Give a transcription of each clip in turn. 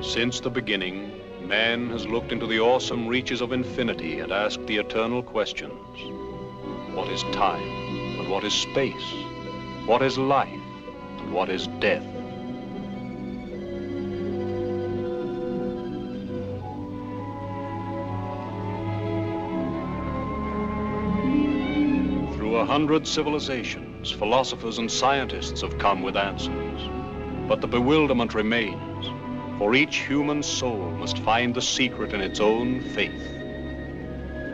Since the beginning, man has looked into the awesome reaches of infinity and asked the eternal questions. What is time, and what is space? What is life, and what is death? Through 100 civilizations, philosophers and scientists have come with answers. But the bewilderment remains. For each human soul must find the secret in its own faith.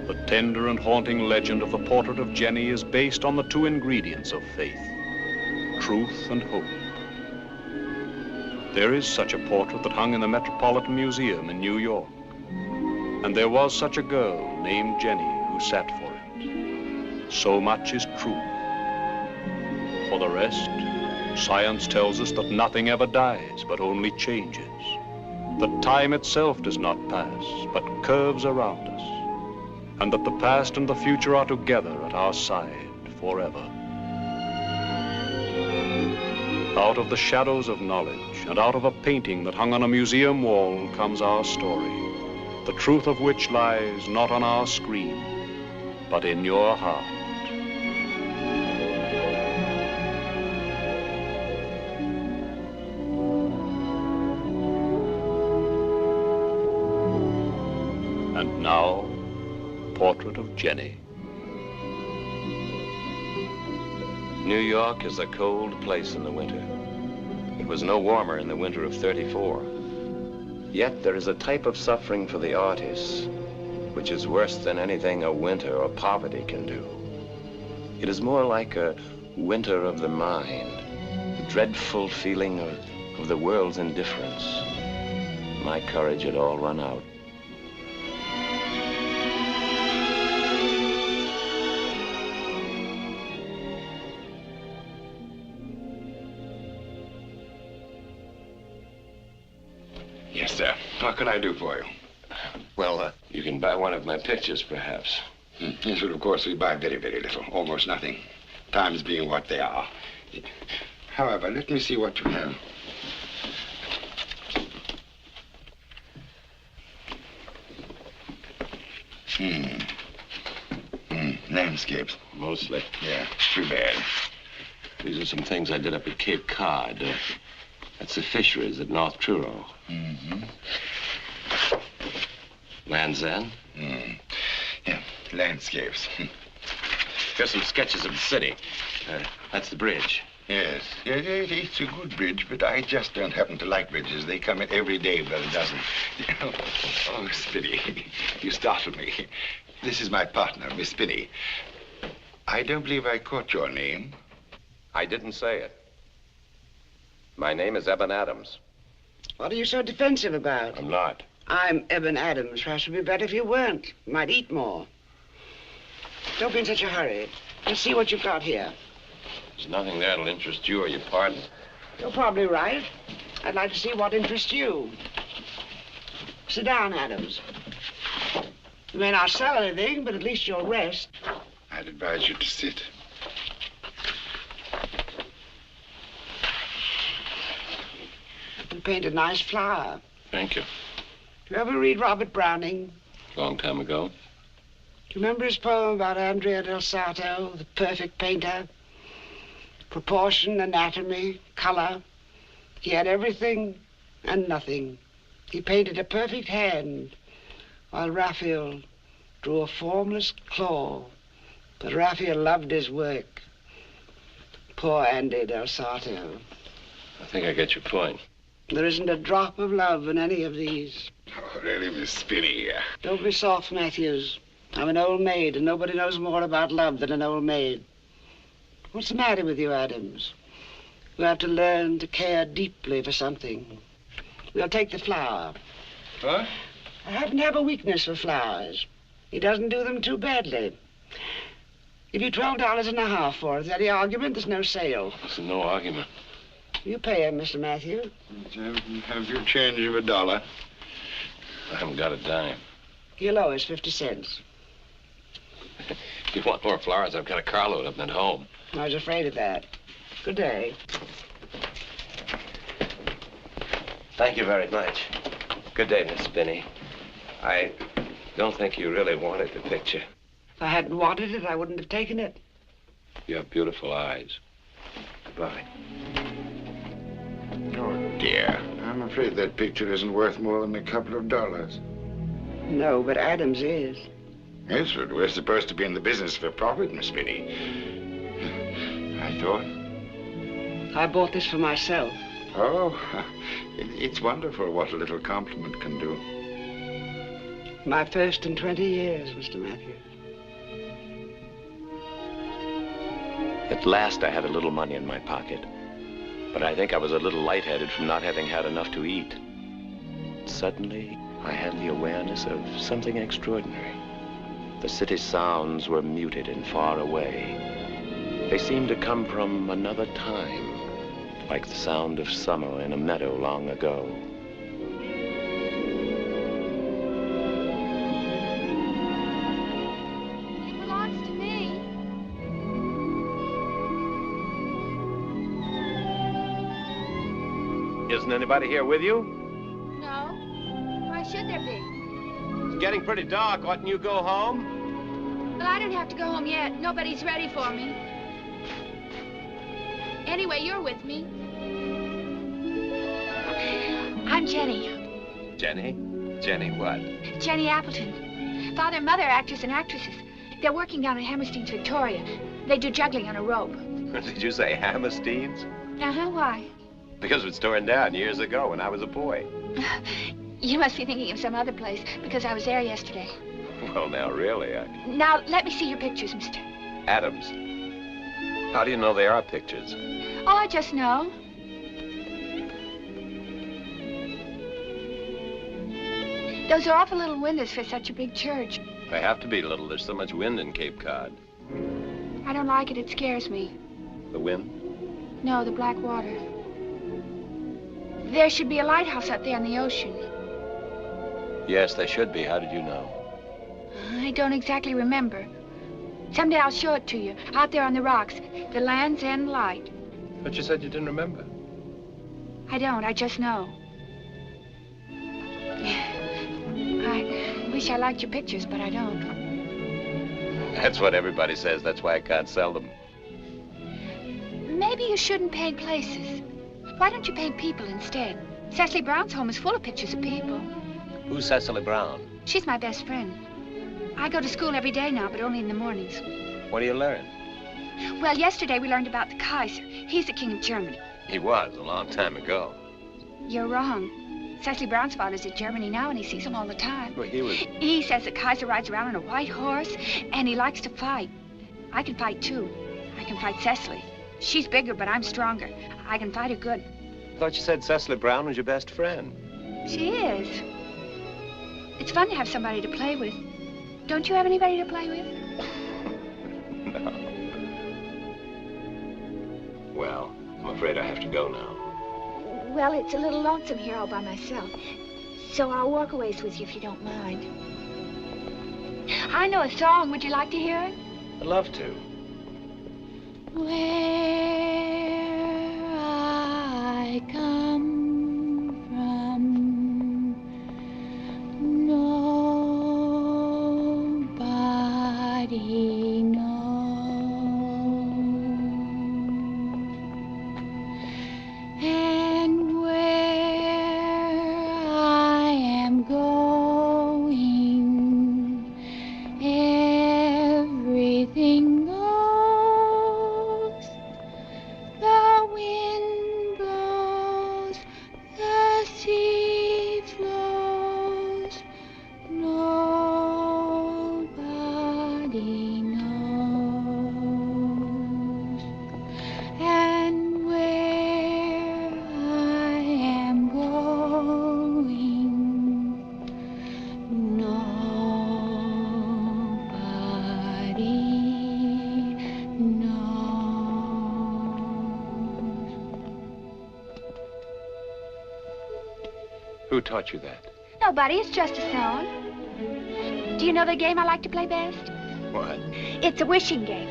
The tender and haunting legend of the portrait of Jennie is based on the two ingredients of faith, truth and hope. There is such a portrait that hung in the Metropolitan Museum in New York. And there was such a girl named Jennie who sat for it. So much is truth. For the rest, science tells us that nothing ever dies, but only changes. That time itself does not pass, but curves around us. And that the past and the future are together at our side forever. Out of the shadows of knowledge, and out of a painting that hung on a museum wall, comes our story, the truth of which lies not on our screen, but in your heart. And now, portrait of Jennie. New York is a cold place in the winter. It was no warmer in the winter of '34. Yet there is a type of suffering for the artist which is worse than anything a winter or poverty can do. It is more like a winter of the mind, the dreadful feeling of the world's indifference. My courage had all run out. Yes, sir. What can I do for you? Well, you can buy one of my pictures, perhaps. Yes, but of course we buy very, very little. Almost nothing. Times being what they are. However, let me see what you have. Landscapes. Mostly. Yeah, too bad. These are some things I did up at Cape Cod. That's the fisheries at North Truro. Mm-hmm. Land's End. Yeah, landscapes. Here's some sketches of the city. That's the bridge. Yes, it's a good bridge, but I just don't happen to like bridges. They come in every day by the dozen. Oh, Spinney, you startled me. This is my partner, Miss Spinney. I don't believe I caught your name. I didn't say it. My name is Eben Adams. What are you so defensive about? I'm not. I'm Eben Adams. Perhaps it would be better if you weren't. You might eat more. Don't be in such a hurry. Let's see what you've got here. There's nothing there that'll interest you or your partner. You're probably right. I'd like to see what interests you. Sit down, Adams. You may not sell anything, but at least you'll rest. I'd advise you to sit. You paint a nice flower. Thank you. Do you ever read Robert Browning? Long time ago. Do you remember his poem about Andrea del Sarto, the perfect painter? Proportion, anatomy, color. He had everything and nothing. He painted a perfect hand, while Raphael drew a formless claw. But Raphael loved his work. Poor Andy del Sarto. I think I get your point. There isn't a drop of love in any of these. Oh, really, Miss Spinney? Don't be soft, Matthews. I'm an old maid, and nobody knows more about love than an old maid. What's the matter with you, Adams? You have to learn to care deeply for something. We'll take the flower. What? I happen to have a weakness for flowers. He doesn't do them too badly. Give you $12.50 for it. Is that the argument? There's no sale. There's no argument. You pay him, Mr. Matthew. Have your change of $1. I haven't got a dime. Your lowest, 50 cents. If you want more flowers, I've got a carload of them at home. I was afraid of that. Good day. Thank you very much. Good day, Miss Spinney. I don't think you really wanted the picture. If I hadn't wanted it, I wouldn't have taken it. You have beautiful eyes. Goodbye. Oh, dear. I'm afraid that picture isn't worth more than a couple of dollars. No, but Adams is. Yes, but we're supposed to be in the business for profit, Miss Spinney. I thought. I bought this for myself. Oh, it's wonderful what a little compliment can do. My first in 20 years, Mr. Matthew. At last, I had a little money in my pocket. But I think I was a little lightheaded from not having had enough to eat. Suddenly, I had the awareness of something extraordinary. The city sounds were muted and far away. They seemed to come from another time, like the sound of summer in a meadow long ago. It belongs to me. Isn't anybody here with you? No. Why should there be? It's getting pretty dark. Oughtn't you go home? Well, I don't have to go home yet. Nobody's ready for me. Anyway, you're with me. I'm Jennie. Jenny? Jenny what? Jennie Appleton. Father and mother are actors and actresses. They're working down at Hammerstein's Victoria. They do juggling on a rope. Did you say Hammerstein's? Uh-huh, why? Because it was torn down years ago when I was a boy. You must be thinking of some other place, because I was there yesterday. Well, now, really, Now, let me see your pictures, mister. Adams. How do you know they are pictures? Oh, I just know. Those are awful little windows for such a big church. They have to be little. There's so much wind in Cape Cod. I don't like it. It scares me. The wind? No, the black water. There should be a lighthouse out there in the ocean. Yes, they should be. How did you know? I don't exactly remember. Someday I'll show it to you, out there on the rocks. The Land's End Light. But you said you didn't remember. I don't. I just know. I wish I liked your pictures, but I don't. That's what everybody says. That's why I can't sell them. Maybe you shouldn't paint places. Why don't you paint people instead? Cecily Brown's home is full of pictures of people. Who's Cecily Brown? She's my best friend. I go to school every day now, but only in the mornings. What do you learn? Well, yesterday we learned about the Kaiser. He's the king of Germany. He was, a long time ago. You're wrong. Cecily Brown's father's in Germany now, and he sees him all the time. Well, he was... He says the Kaiser rides around on a white horse, and he likes to fight. I can fight, too. I can fight Cecily. She's bigger, but I'm stronger. I can fight her good. I thought you said Cecily Brown was your best friend. She is. It's fun to have somebody to play with. Don't you have anybody to play with? No. Well, I'm afraid I have to go now. Well, it's a little lonesome here all by myself. So I'll walk a ways with you if you don't mind. I know a song. Would you like to hear it? I'd love to. Where I come from, nobody knows. And where I am going, everything goes. Who taught you that? Nobody, it's just a song. Do you know the game I like to play best? What? It's a wishing game.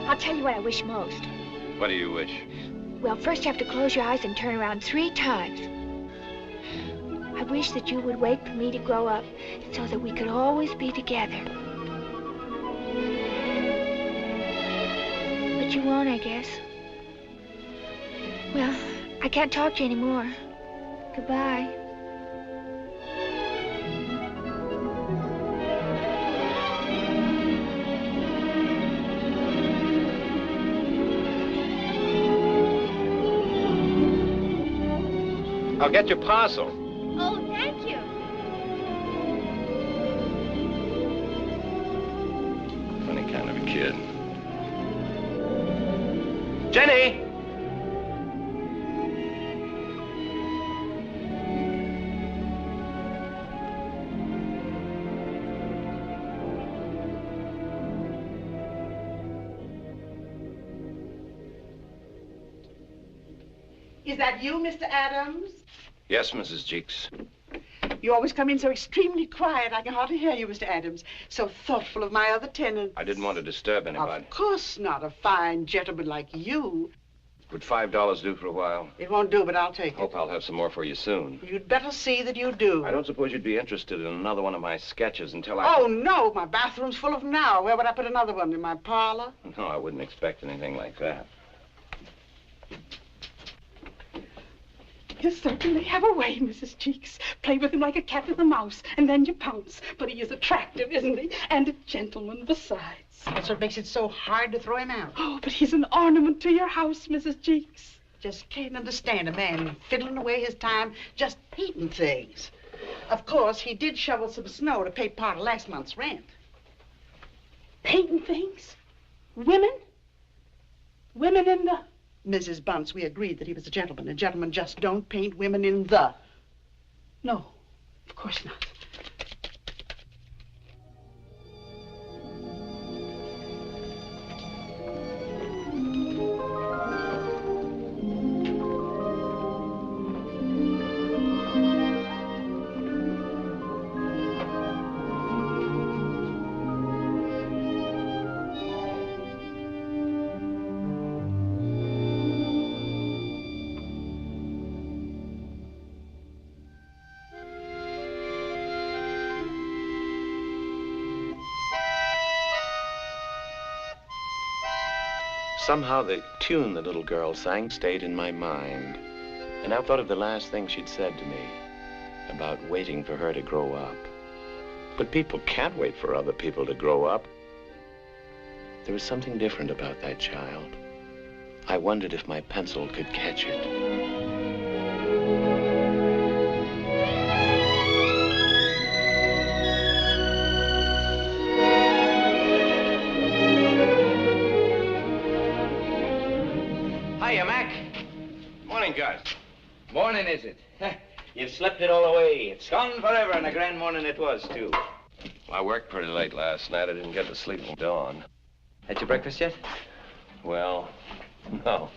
I'll tell you what I wish most. What do you wish? Well, first you have to close your eyes and turn around 3 times. I wish that you would wait for me to grow up so that we could always be together. But you won't, I guess. Well, I can't talk to you anymore. Goodbye. I'll get your parcel. Oh, thank you. Funny kind of a kid. Jenny! Is that you, Mr. Adams? Yes, Mrs. Jeeks. You always come in so extremely quiet, I can hardly hear you, Mr. Adams. So thoughtful of my other tenants. I didn't want to disturb anybody. Of course not. A fine gentleman like you. Would $5 do for a while? It won't do, but I'll take it. Hope I'll have some more for you soon. You'd better see that you do. I don't suppose you'd be interested in another one of my sketches until I... Oh, no. My bathroom's full of them now. Where would I put another one? In my parlor? No, I wouldn't expect anything like that. You certainly have a way, Mrs. Cheeks. Play with him like a cat with a mouse, and then you pounce. But he is attractive, isn't he? And a gentleman besides. That's what makes it so hard to throw him out. Oh, but he's an ornament to your house, Mrs. Cheeks. Just can't understand a man fiddling away his time just painting things. Of course, he did shovel some snow to pay part of last month's rent. Painting things? Women? Women in the... Mrs. Bunce, we agreed that he was a gentleman, and gentlemen just don't paint women in the. No, of course not. Somehow the tune the little girl sang stayed in my mind. And I thought of the last thing she'd said to me about waiting for her to grow up. But people can't wait for other people to grow up. There was something different about that child. I wondered if my pencil could catch it. Hiya, Mac. Morning, Gus. Morning, is it? You've slept it all away. It's gone forever, and a grand morning it was, too. I worked pretty late last night. I didn't get to sleep till dawn. Had your breakfast yet? Well, no.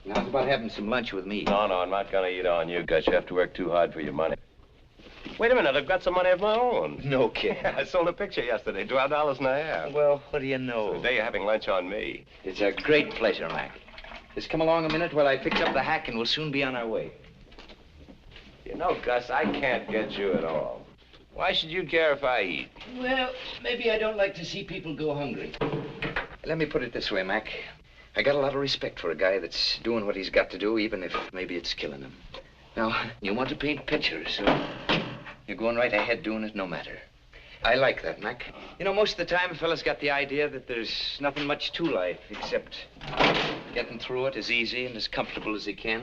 Now, how's about having some lunch with me? No, I'm not gonna eat on you, Gus. You have to work too hard for your money. Wait a minute, I've got some money of my own. No kidding. Yeah, I sold a picture yesterday, $12.50. Well, what do you know? Today you're having lunch on me. It's a great pleasure, Mac. Just come along a minute while I fix up the hack, and we'll soon be on our way. You know, Gus, I can't get you at all. Why should you care if I eat? Well, maybe I don't like to see people go hungry. Let me put it this way, Mac. I got a lot of respect for a guy that's doing what he's got to do, even if maybe it's killing him. Now, you want to paint pictures, so you're going right ahead doing it no matter. I like that, Mac. You know, most of the time, a fella's got the idea that there's nothing much to life except getting through it as easy and as comfortable as he can.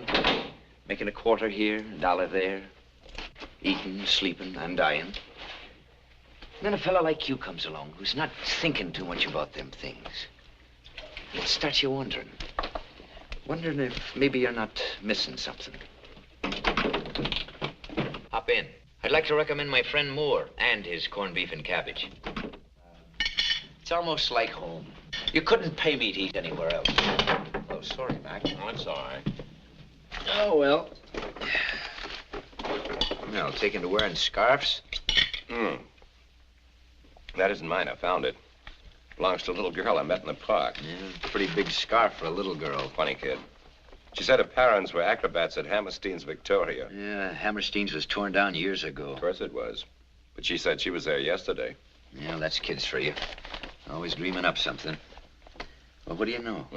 Making a quarter here, $1 there. Eating, sleeping, and dying. And then a fella like you comes along who's not thinking too much about them things. It starts you wondering. Wondering if maybe you're not missing something. Hop in. I'd like to recommend my friend Moore and his corned beef and cabbage. It's almost like home. You couldn't pay me to eat anywhere else. Oh, sorry, Mac. Oh, it's all right. Oh, well. Well, I'll take him to wearing scarves. That isn't mine. I found it. Belongs to a little girl I met in the park. Yeah, pretty big scarf for a little girl. Funny kid. She said her parents were acrobats at Hammerstein's Victoria. Yeah, Hammerstein's was torn down years ago. Of course it was. But she said she was there yesterday. Yeah, that's kids for you. Always dreaming up something. Well, what do you know?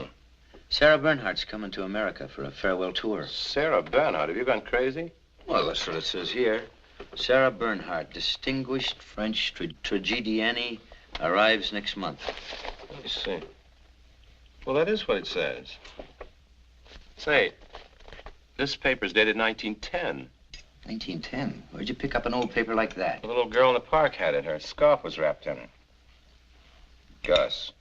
Sarah Bernhardt's coming to America for a farewell tour. Sarah Bernhardt, have you gone crazy? Well, that's what it says here. Sarah Bernhardt, distinguished French tragedienne, arrives next month. Let me see. Well, that is what it says. Say, this paper's dated 1910. 1910? Where'd you pick up an old paper like that? The little girl in the park had it. Her scarf was wrapped in it. Gus.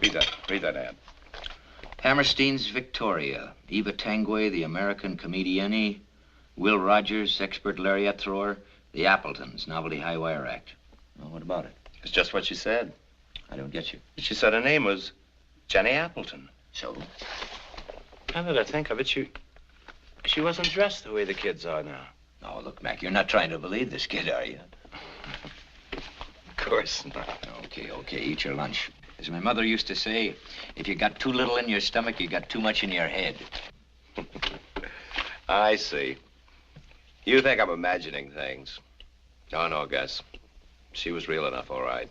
Read that ad. Hammerstein's Victoria. Eva Tanguay, the American comedienne. Will Rogers, expert lariat thrower. The Appletons, novelty high wire act. Well, what about it? It's just what she said. I don't get you. She said her name was Jennie Appleton. So? Now that I think of it, she wasn't dressed the way the kids are now. Oh, look, Mac, you're not trying to believe this kid, are you? Of course not. Okay, eat your lunch. As my mother used to say, if you got too little in your stomach, you got too much in your head. I see. You think I'm imagining things. Oh, no, Gus. She was real enough, all right.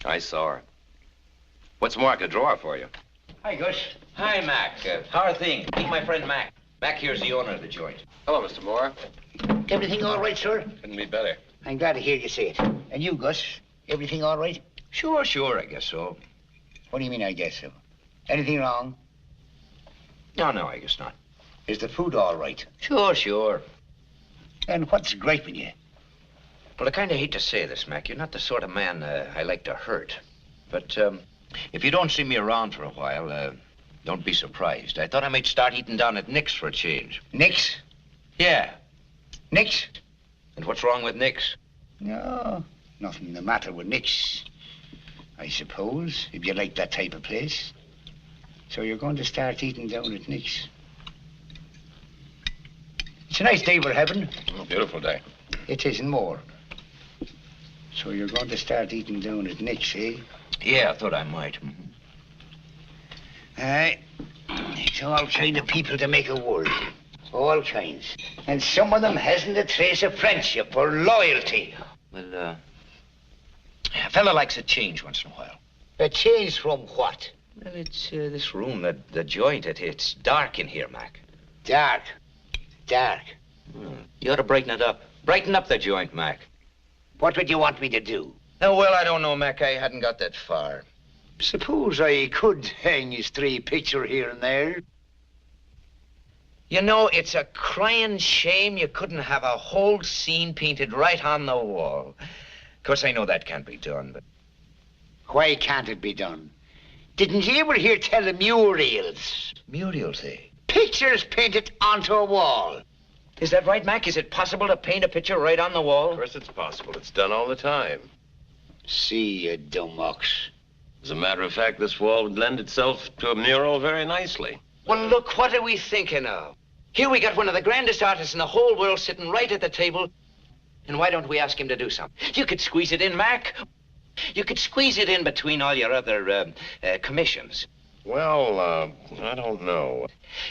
I saw her. What's more, I could draw her for you. Hi, Gus. Hi, Mac. How are things? Meet my friend Mac. Mac here's the owner of the joint. Hello, Mr. Moore. Everything all right, sir? Couldn't be better. I'm glad to hear you say it. And you, Gus, everything all right? Sure, I guess so. What do you mean, I guess so? Anything wrong? No, I guess not. Is the food all right? Sure. And what's griping you? Well, I kind of hate to say this, Mac. You're not the sort of man I like to hurt. But if you don't see me around for a while, don't be surprised. I thought I might start eating down at Nick's for a change. Nick's? Yeah. Nick's? And what's wrong with Nick's? No, nothing the matter with Nick's, I suppose, if you like that type of place. So you're going to start eating down at Nick's. It's a nice day we're having. Oh, beautiful day. It isn't more. So you're going to start eating down at Nick's, eh? Yeah, I thought I might. Aye. It's all kind of people to make a world. All kinds. And some of them hasn't a trace of friendship or loyalty. Well, a fella likes a change once in a while. A change from what? Well, it's this room, the joint. It's dark in here, Mac. Dark. You ought to brighten it up. Brighten up the joint, Mac. What would you want me to do? Oh, well, I don't know, Mac. I hadn't got that far. Suppose I could hang his stray picture here and there. You know, it's a crying shame you couldn't have a whole scene painted right on the wall. Of course, I know that can't be done, but... Why can't it be done? Didn't you ever hear tell of murals? Murals, eh? Pictures painted onto a wall. Is that right, Mac? Is it possible to paint a picture right on the wall? Of course it's possible. It's done all the time. See, you dumb ox. As a matter of fact, this wall would lend itself to a mural very nicely. Well, look, what are we thinking of? Here we got one of the grandest artists in the whole world sitting right at the table. And why don't we ask him to do something? You could squeeze it in, Mac. You could squeeze it in between all your other commissions. Well, I don't know.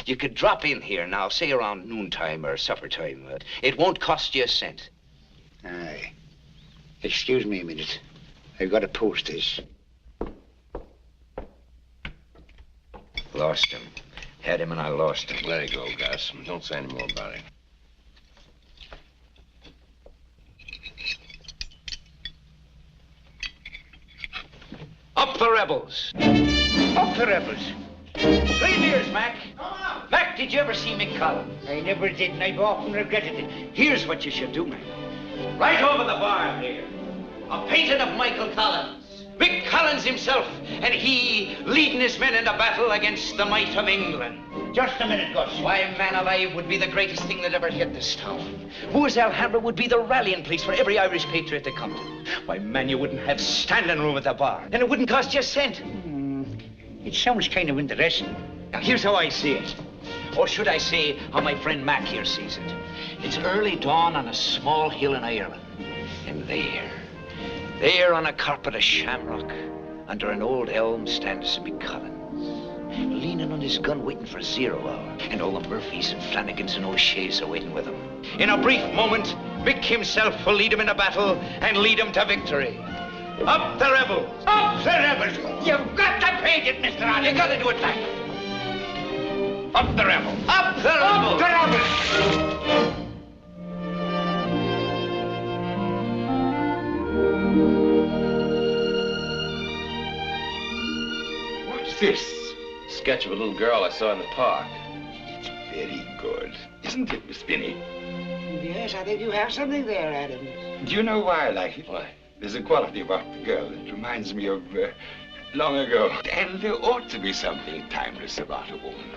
You could drop in here now, say around noontime or supper time. It won't cost you a cent. Aye. Excuse me a minute. I've got to post this. Lost him. Had him and I lost him. Let it go, Gus. Don't say any more about it. Up the rebels. Up the rebels. 3 beers, Mac. Mac, did you ever see Mick Collins? I never did, and I've often regretted it. Here's what you should do, Mac. Right over the bar here. A painting of Michael Collins. Mick Collins himself, and he leading his men into battle against the might of England. Just a minute, Gus. Why, man alive, would be the greatest thing that ever hit this town. Moore's Alhambra would be the rallying place for every Irish patriot to come to. Why, man, you wouldn't have standing room at the bar, and it wouldn't cost you a cent. It sounds kind of interesting. Now, here's how I see it. Or should I say how my friend Mac here sees it. It's early dawn on a small hill in Ireland. And there on a carpet of shamrock, under an old elm stands Mick Collins, leaning on his gun waiting for 0 hour. And all the Murphys and Flanagans and O'Sheas are waiting with him. In a brief moment, Mick himself will lead him in a battle and lead him to victory. Up the rebels! Up the rebels! You've got to paint it, Mr. Allen. You got to do it back. Up the rebels! Up the rebels! Up the rebels! What's this? Sketch of a little girl I saw in the park. Very good. Isn't it, Miss Spinney? Yes, I think you have something there, Adams. Do you know why I like it? Why? There's a quality about the girl that reminds me of long ago. And there ought to be something timeless about a woman.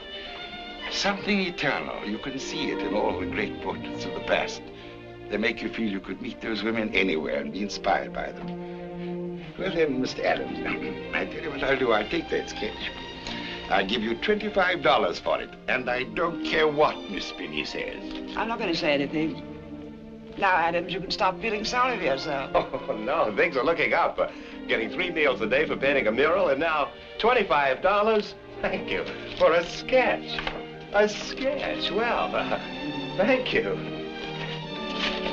Something eternal. You can see it in all the great portraits of the past. They make you feel you could meet those women anywhere and be inspired by them. Well then, Mr. Adams, I tell you what I'll do. I'll take that sketch. I'll give you $25 for it. And I don't care what Miss Spinney says. I'm not going to say anything. Now, Adams, you can stop feeling sorry for yourself. Oh, no, things are looking up. Getting 3 meals a day for painting a mural, and now $25. Thank you. For a sketch. A sketch. Well, thank you.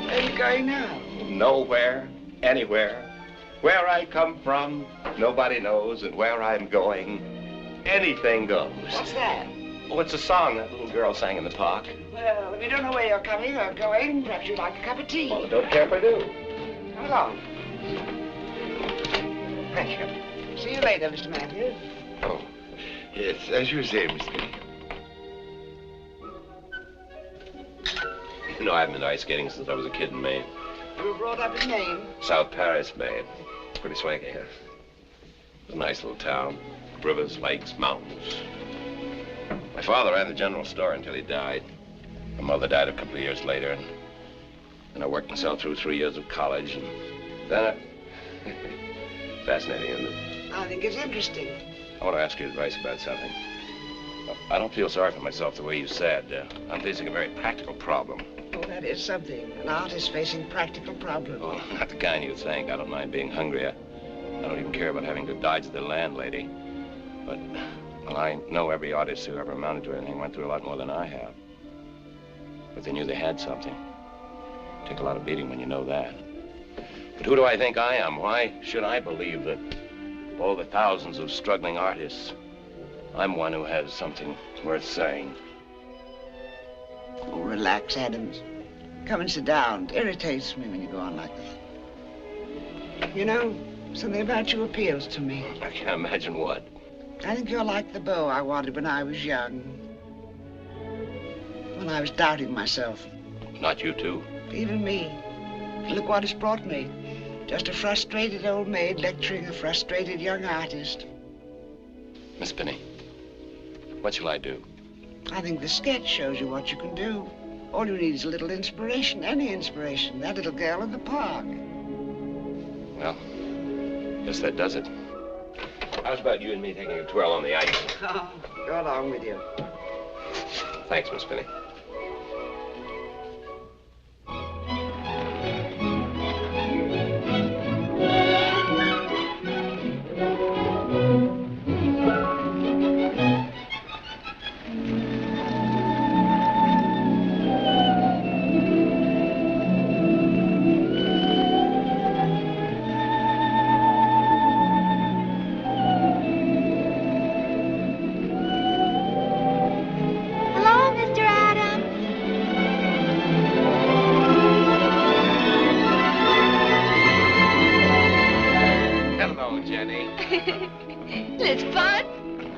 Where are you going now? Nowhere, anywhere. Where I come from, nobody knows, and where I'm going, anything goes. What's that? Oh, it's a song that little girl sang in the park. Well, if you don't know where you're coming or going, perhaps you'd like a cup of tea. Well, I don't care if I do. Come along. Thank you. See you later, Mr. Matthews. Oh, yes, as you say, Miss Spinney. You know, I haven't been ice skating since I was a kid in Maine. You were brought up in Maine. South Paris, Maine. Pretty swanky here. It's a nice little town. Rivers, lakes, mountains. My father ran the general store until he died. My mother died a couple of years later, and I worked myself through 3 years of college, and then fascinating, isn't it? I think it's interesting. I want to ask you advice about something. I don't feel sorry for myself the way you said. I'm facing a very practical problem. Oh, that is something. An artist facing practical problems. Oh, not the kind you think. I don't mind being hungry. I don't even care about having to dodge the landlady. But, well, I know every artist who ever amounted to anything went through a lot more than I have. But they knew they had something. Take a lot of beating when you know that. But who do I think I am? Why should I believe that of all the thousands of struggling artists, I'm one who has something worth saying? Oh, relax, Adams. Come and sit down. It irritates me when you go on like that. You know, something about you appeals to me. I can't imagine what. I think you're like the beau I wanted when I was young. When I was doubting myself. Not you, too? Even me. Look what it's brought me. Just a frustrated old maid lecturing a frustrated young artist. Miss Spinney, what shall I do? I think the sketch shows you what you can do. All you need is a little inspiration, any inspiration. That little girl in the park. Well, guess that does it. How's about you and me taking a twirl on the ice? Oh, go along with you. Thanks, Miss Spinney. Hello, Mr. Adams. Hello, Jenny. It's fun.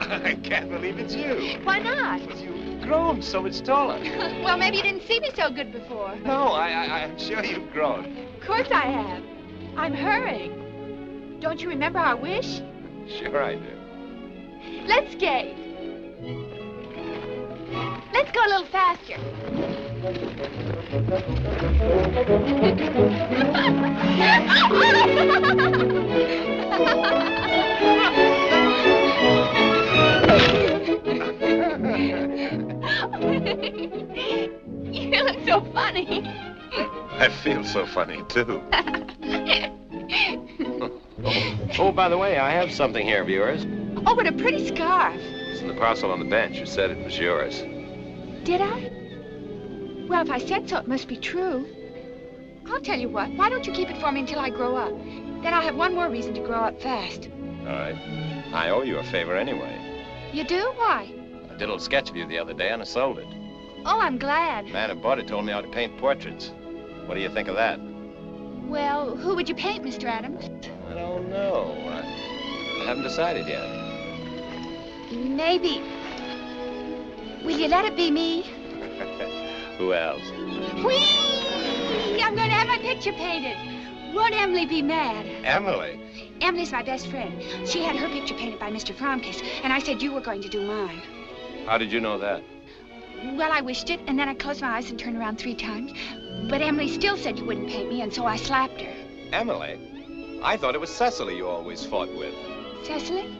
I can't believe it's you. Why not? You've grown so much taller. Well, maybe you didn't see me so good before. No, I'm sure you've grown. Of course I have. I'm hurrying. Don't you remember our wish? Sure I do. Let's skate. Let's go a little faster. You look so funny. I feel so funny, too. Oh, by the way, I have something here of yours. Oh, what a pretty scarf. It's in the parcel on the bench. You said it was yours. Did I? Well, if I said so, it must be true. I'll tell you what. Why don't you keep it for me until I grow up? Then I'll have one more reason to grow up fast. All right. I owe you a favor anyway. You do? Why? I did a little sketch of you the other day and I sold it. Oh, I'm glad. The man who bought it told me how to paint portraits. What do you think of that? Well, who would you paint, Mr. Adams? I don't know. I haven't decided yet. Maybe. Will you let it be me? Who else? Whee! I'm going to have my picture painted. Won't Emily be mad? Emily. Emily's my best friend. She had her picture painted by Mr. Fromkiss, and I said you were going to do mine. How did you know that? Well, I wished it, and then I closed my eyes and turned around 3 times. But Emily still said you wouldn't paint me, and so I slapped her. Emily? I thought it was Cecily you always fought with. Cecily?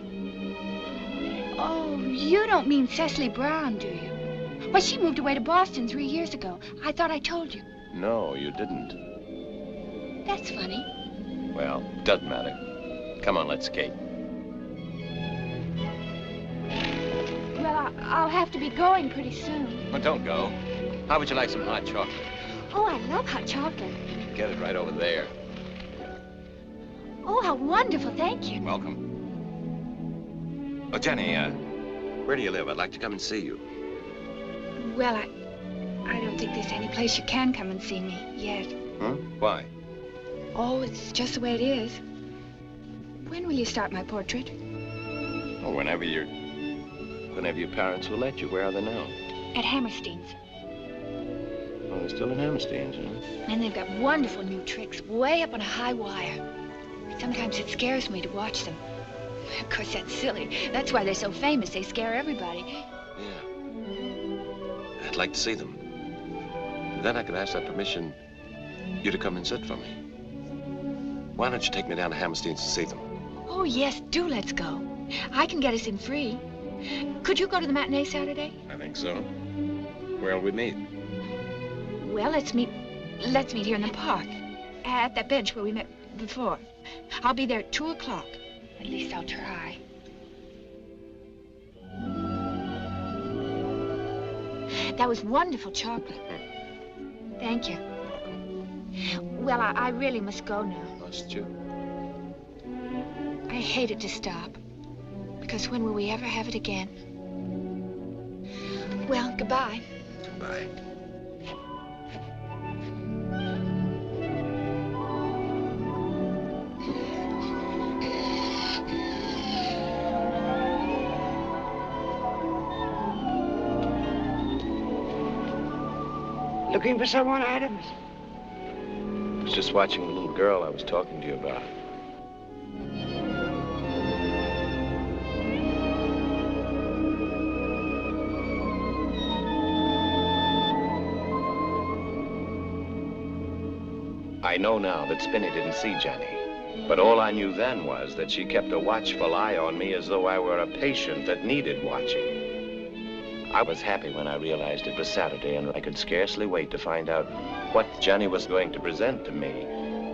Oh, you don't mean Cecily Brown, do you? Well, she moved away to Boston 3 years ago. I thought I told you. No, you didn't. That's funny. Well, doesn't matter. Come on, let's skate. Well, I'll have to be going pretty soon. Well, don't go. How would you like some hot chocolate? Oh, I love hot chocolate. Get it right over there. Oh, how wonderful. Thank you. Welcome. Oh, Jenny, where do you live? I'd like to come and see you. Well, I don't think there's any place you can come and see me yet. Huh? Why? Oh, it's just the way it is. When will you start my portrait? Oh, whenever your parents will let you. Where are they now? At Hammerstein's. Oh, they're still in Hammerstein's, huh? And they've got wonderful new tricks, way up on a high wire. Sometimes it scares me to watch them. Of course, that's silly. That's why they're so famous. They scare everybody. Yeah. I'd like to see them. Then I could ask that permission you to come and sit for me. Why don't you take me down to Hammerstein's to see them? Oh, yes, do let's go. I can get us in free. Could you go to the matinee Saturday? I think so. Where'll we meet? Well, let's meet here in the park. At that bench where we met before. I'll be there at 2 o'clock. At least I'll try. That was wonderful chocolate. Thank you. Well, I really must go now. Must you? I hate it to stop. Because when will we ever have it again? Well, goodbye. Goodbye. Looking for someone, Adams? I was just watching the little girl I was talking to you about. I know now that Spinney didn't see Jenny. But all I knew then was that she kept a watchful eye on me as though I were a patient that needed watching. I was happy when I realized it was Saturday, and I could scarcely wait to find out what Jenny was going to present to me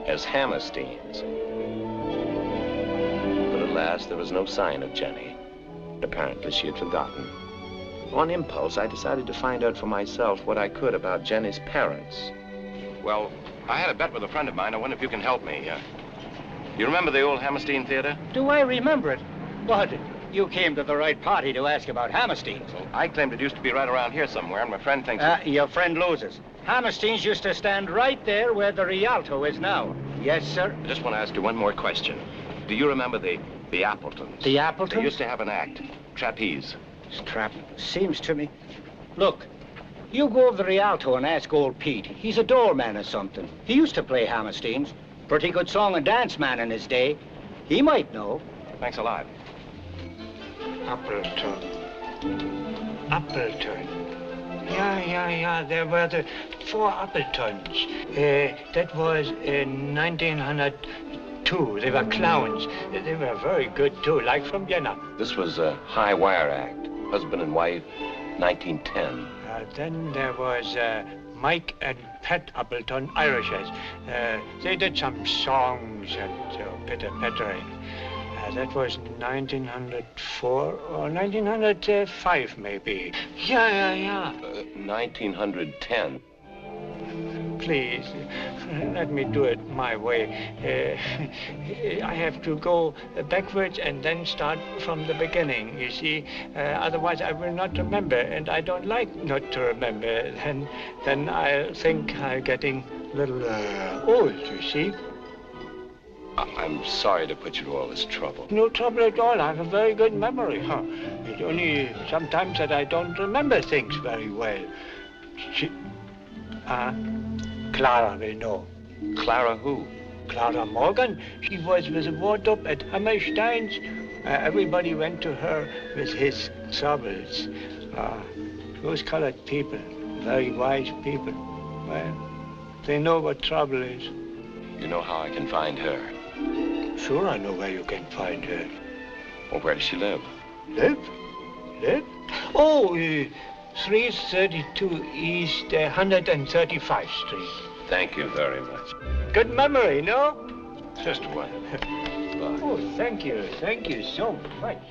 as Hammerstein's. But alas, there was no sign of Jenny. Apparently, she had forgotten. On impulse, I decided to find out for myself what I could about Jenny's parents. Well, I had a bet with a friend of mine. I wonder if you can help me. You remember the old Hammerstein Theater? Do I remember it? What? You came to the right party to ask about Hammerstein's. Well, I claimed it used to be right around here somewhere, and my friend thinks... Your friend loses. Hammerstein's used to stand right there where the Rialto is now. Yes, sir? I just want to ask you one more question. Do you remember the Appletons? The Appletons? They used to have an act, trapeze. Seems to me. Look, you go over the Rialto and ask old Pete. He's a doorman or something. He used to play Hammerstein's. Pretty good song and dance man in his day. He might know. Thanks a lot. Appleton. Yeah. There were the 4 Appletons. That was in 1902. They were clowns. They were very good, too, like from Vienna. This was a high wire act. Husband and wife, 1910. Then there was Mike and Pat Appleton, Irishes. They did some songs at Peter Petering. That was 1904 or 1905, maybe. Yeah. 1910. Please, let me do it my way. I have to go backwards and then start from the beginning, you see. Otherwise, I will not remember, and I don't like not to remember. Then I'll think I'm getting a little old, you see. I'm sorry to put you to all this trouble. No trouble at all. I have a very good memory. It's only sometimes that I don't remember things very well. Clara will know. Clara who? Clara Morgan. She was with a wardrobe at Hammerstein's. Everybody went to her with his troubles. Those colored people, very wise people. Well, they know what trouble is. You know how I can find her? Sure, I know where you can find her. Well, where does she live? Live? Oh, 332 East 135th Street. Thank you very much. Good memory, no? Just one. Bye. Oh, thank you so much.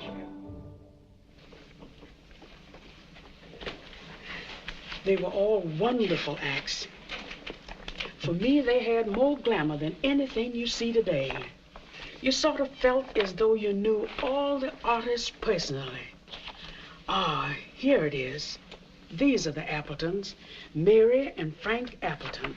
They were all wonderful acts. For me, they had more glamour than anything you see today. You sort of felt as though you knew all the artists personally. Here it is. These are the Appletons, Mary and Frank Appleton.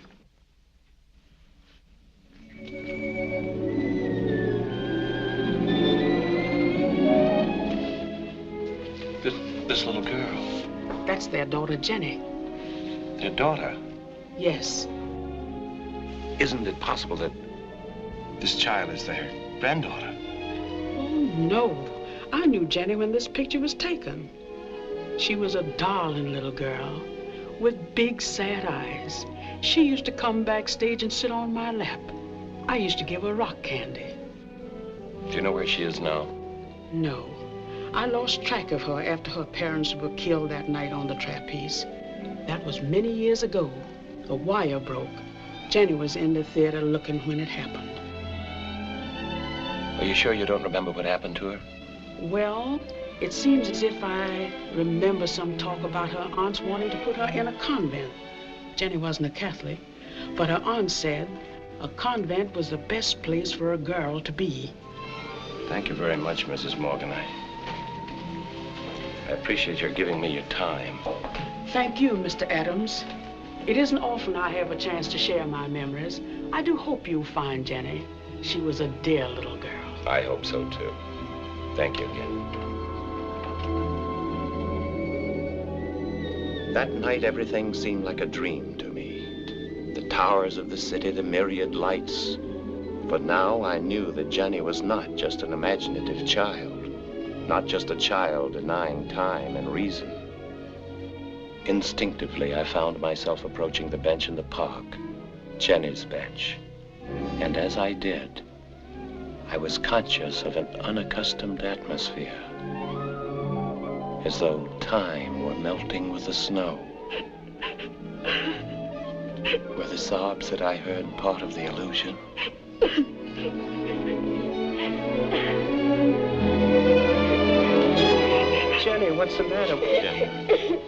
This little girl. That's their daughter, Jennie. Their daughter? Yes. Isn't it possible that this child is their granddaughter? Oh, no. I knew Jennie when this picture was taken. She was a darling little girl with big, sad eyes. She used to come backstage and sit on my lap. I used to give her rock candy. Do you know where she is now? No. I lost track of her after her parents were killed that night on the trapeze. That was many years ago. The wire broke. Jennie was in the theater looking when it happened. Are you sure you don't remember what happened to her? Well, it seems as if I remember some talk about her aunts wanting to put her in a convent. Jennie wasn't a Catholic, but her aunt said a convent was the best place for a girl to be. Thank you very much, Mrs. Morgan. I appreciate your giving me your time. Thank you, Mr. Adams. It isn't often I have a chance to share my memories. I do hope you find Jennie. She was a dear little girl. I hope so, too. Thank you again. That night, everything seemed like a dream to me. The towers of the city, the myriad lights. But now I knew that Jennie was not just an imaginative child, not just a child denying time and reason. Instinctively, I found myself approaching the bench in the park, Jennie's bench. And as I did, I was conscious of an unaccustomed atmosphere, as though time were melting with the snow. Were the sobs that I heard part of the illusion? Jennie, what's the matter with you?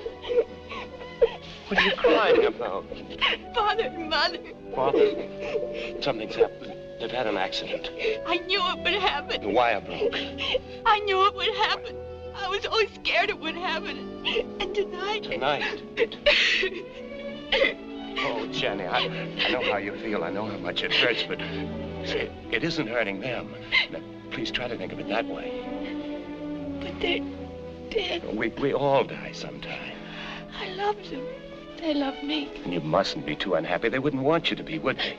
What are you crying about? Father and Mother. Father, something's happened. They've had an accident. I knew it would happen. The wire broke. I knew it would happen. I was always scared it would happen. And tonight... Tonight? Oh, Jennie, I know how you feel. I know how much it hurts, but it isn't hurting them. Now, please try to think of it that way. But they're dead. We all die sometime. I loved them. They loved me. And you mustn't be too unhappy. They wouldn't want you to be, would they?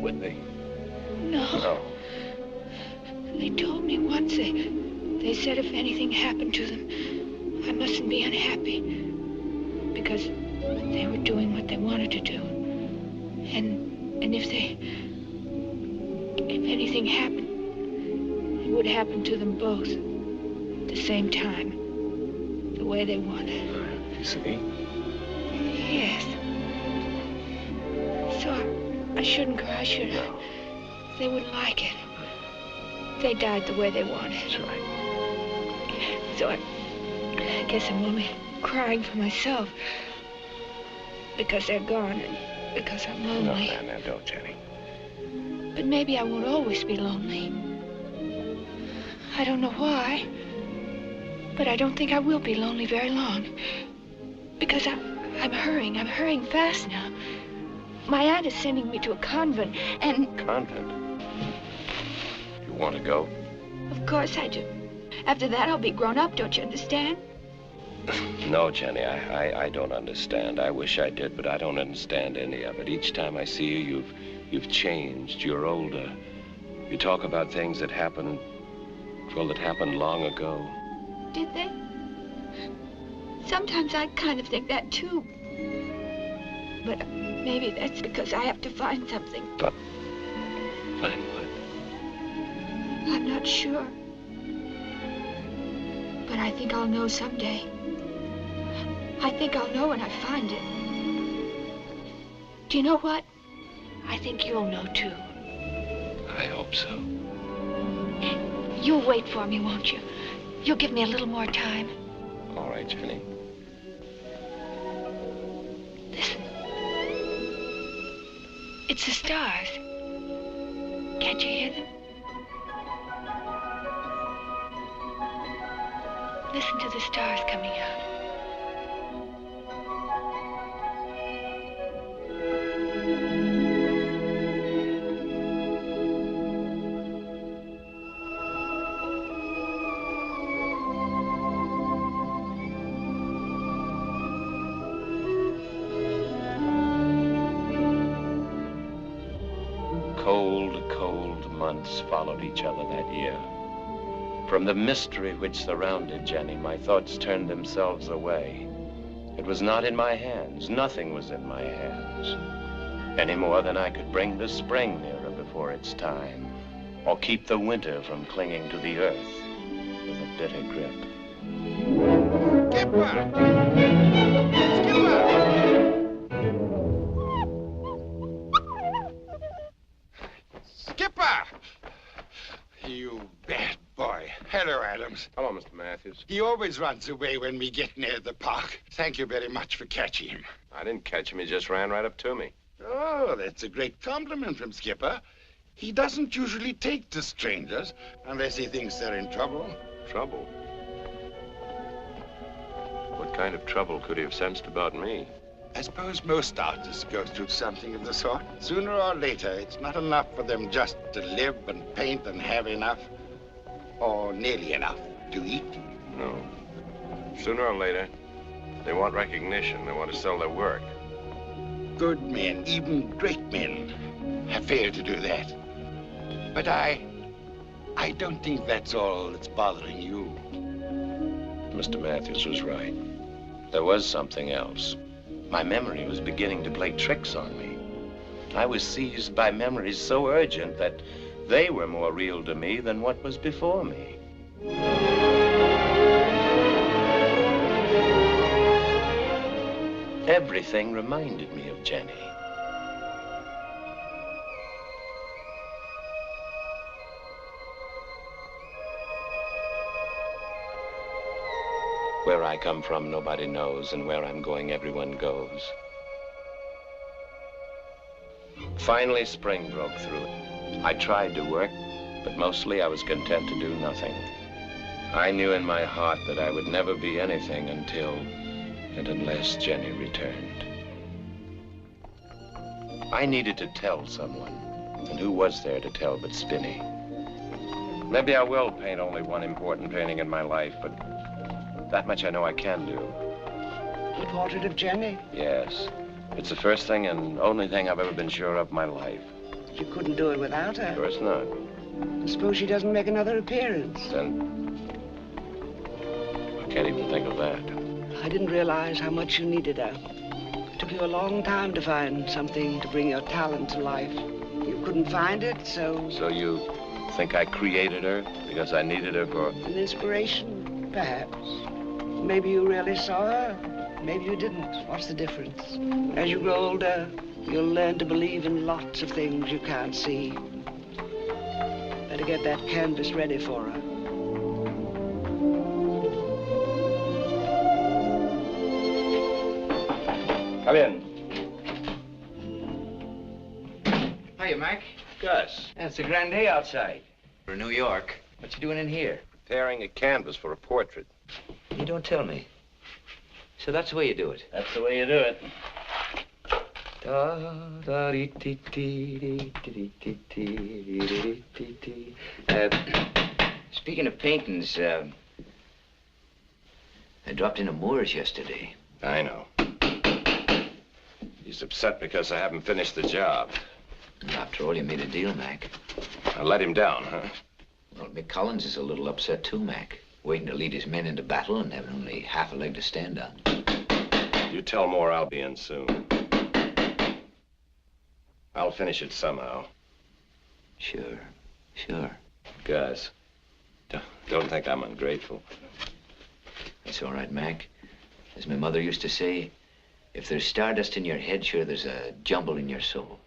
Would they? No. No. They told me once, they said if anything happened to them, I mustn't be unhappy. Because they were doing what they wanted to do. And if anything happened, it would happen to them both at the same time, the way they wanted. You see? I shouldn't cry, should I? No. They wouldn't like it. They died the way they wanted. That's right. So I guess I'm only crying for myself. Because they're gone and because I'm lonely. No, don't, Jenny. But maybe I won't always be lonely. I don't know why. But I don't think I will be lonely very long. Because I'm hurrying fast now. My aunt is sending me to a convent, and... Convent? You want to go? Of course I do. After that, I'll be grown up, don't you understand? No, Jenny, I don't understand. I wish I did, but I don't understand any of it. Each time I see you, you've changed. You're older. You talk about things that happened, well, that happened long ago. Did they? Sometimes I kind of think that, too. But maybe that's because I have to find something. But find what? I'm not sure. But I think I'll know someday. I think I'll know when I find it. Do you know what? I think you'll know, too. I hope so. You'll wait for me, won't you? You'll give me a little more time. All right, Jenny. Listen. It's the stars. Can't you hear them? Listen to the stars coming out. Cold months followed each other that year. From the mystery which surrounded Jenny, my thoughts turned themselves away. It was not in my hands. Nothing was in my hands. Any more than I could bring the spring nearer before its time, or keep the winter from clinging to the earth with a bitter grip. Skipper! Skipper! You bad boy. Hello, Adams. Hello, Mr. Matthews. He always runs away when we get near the park. Thank you very much for catching him. I didn't catch him. He just ran right up to me. Oh, that's a great compliment from Skipper. He doesn't usually take to strangers unless he thinks they're in trouble. Trouble? What kind of trouble could he have sensed about me? I suppose most artists go through something of the sort. Sooner or later, it's not enough for them just to live and paint and have enough, or nearly enough, to eat. No. Sooner or later, they want recognition. They want to sell their work. Good men, even great men, have failed to do that. But I don't think that's all that's bothering you. Mr. Matthews was right. There was something else. My memory was beginning to play tricks on me. I was seized by memories so urgent that they were more real to me than what was before me. Everything reminded me of Jenny. Where I come from, nobody knows, and where I'm going, everyone goes. Finally, spring broke through. I tried to work, but mostly I was content to do nothing. I knew in my heart that I would never be anything until and unless Jenny returned. I needed to tell someone, and who was there to tell but Spinny? Maybe I will paint only one important painting in my life, but that much I know I can do. The portrait of Jenny? Yes. It's the first thing and only thing I've ever been sure of in my life. You couldn't do it without her. Of course not. Suppose she doesn't make another appearance. Then I can't even think of that. I didn't realize how much you needed her. It took you a long time to find something to bring your talent to life. You couldn't find it, so... So you think I created her because I needed her for... An inspiration, perhaps. Maybe you really saw her. maybe you didn't. What's the difference? As you grow older, you'll learn to believe in lots of things you can't see. Better get that canvas ready for her. Come in. Hiya, Mac. Gus. It's a grand day outside. For New York. What you doing in here? Preparing a canvas for a portrait. You don't tell me. So that's the way you do it. That's the way you do it. Speaking of paintings, I dropped in at Moore's yesterday. I know. He's upset because I haven't finished the job. After all, you made a deal, Mac. I let him down, huh? Well, Mick Collins is a little upset too, Mac. Waiting to lead his men into battle and having only half a leg to stand on. You tell Moore I'll be in soon. I'll finish it somehow. Sure, sure. Gus, don't think I'm ungrateful. That's all right, Mac. As my mother used to say, if there's stardust in your head, sure, there's a jumble in your soul.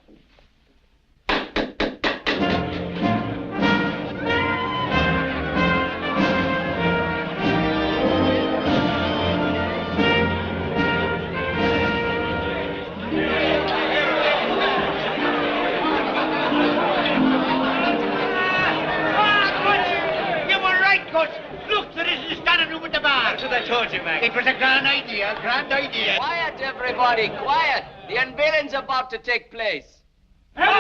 It was a grand idea, grand idea. Quiet, everybody, quiet. The unveiling's about to take place. There's a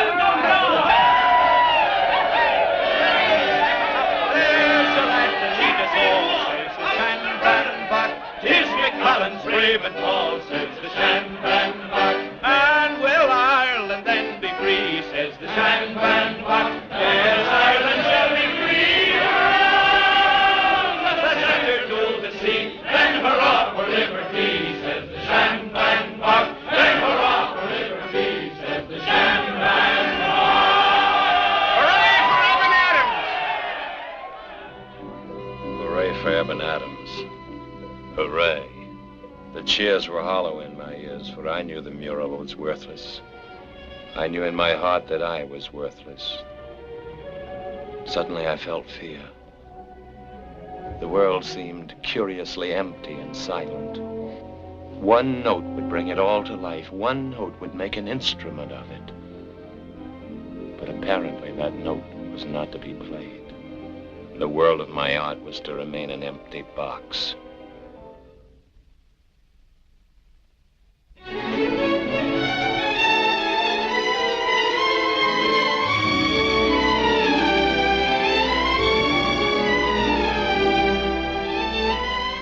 lad to lead us all, says the Shan-Ban-Bach. 'Tis Mick Collins, brave and tall, says the Shan-Ban-Bach. And will Ireland then be free, says the Shan-Ban-Bach. Yes, Ireland shall be free. Let's enter to the sea, then hurrah for liberty, says the Shan-Ban-Bach. Then hurrah for liberty, says the Shan-Ban-Bach. Hooray for Eben Adams! Hooray for Eben Adams. Hooray. The cheers were hollow in my ears, for I knew the mural was worthless. I knew in my heart that I was worthless. Suddenly I felt fear. The world seemed curiously empty and silent. One note would bring it all to life. One note would make an instrument of it. But apparently that note was not to be played. The world of my art was to remain an empty box.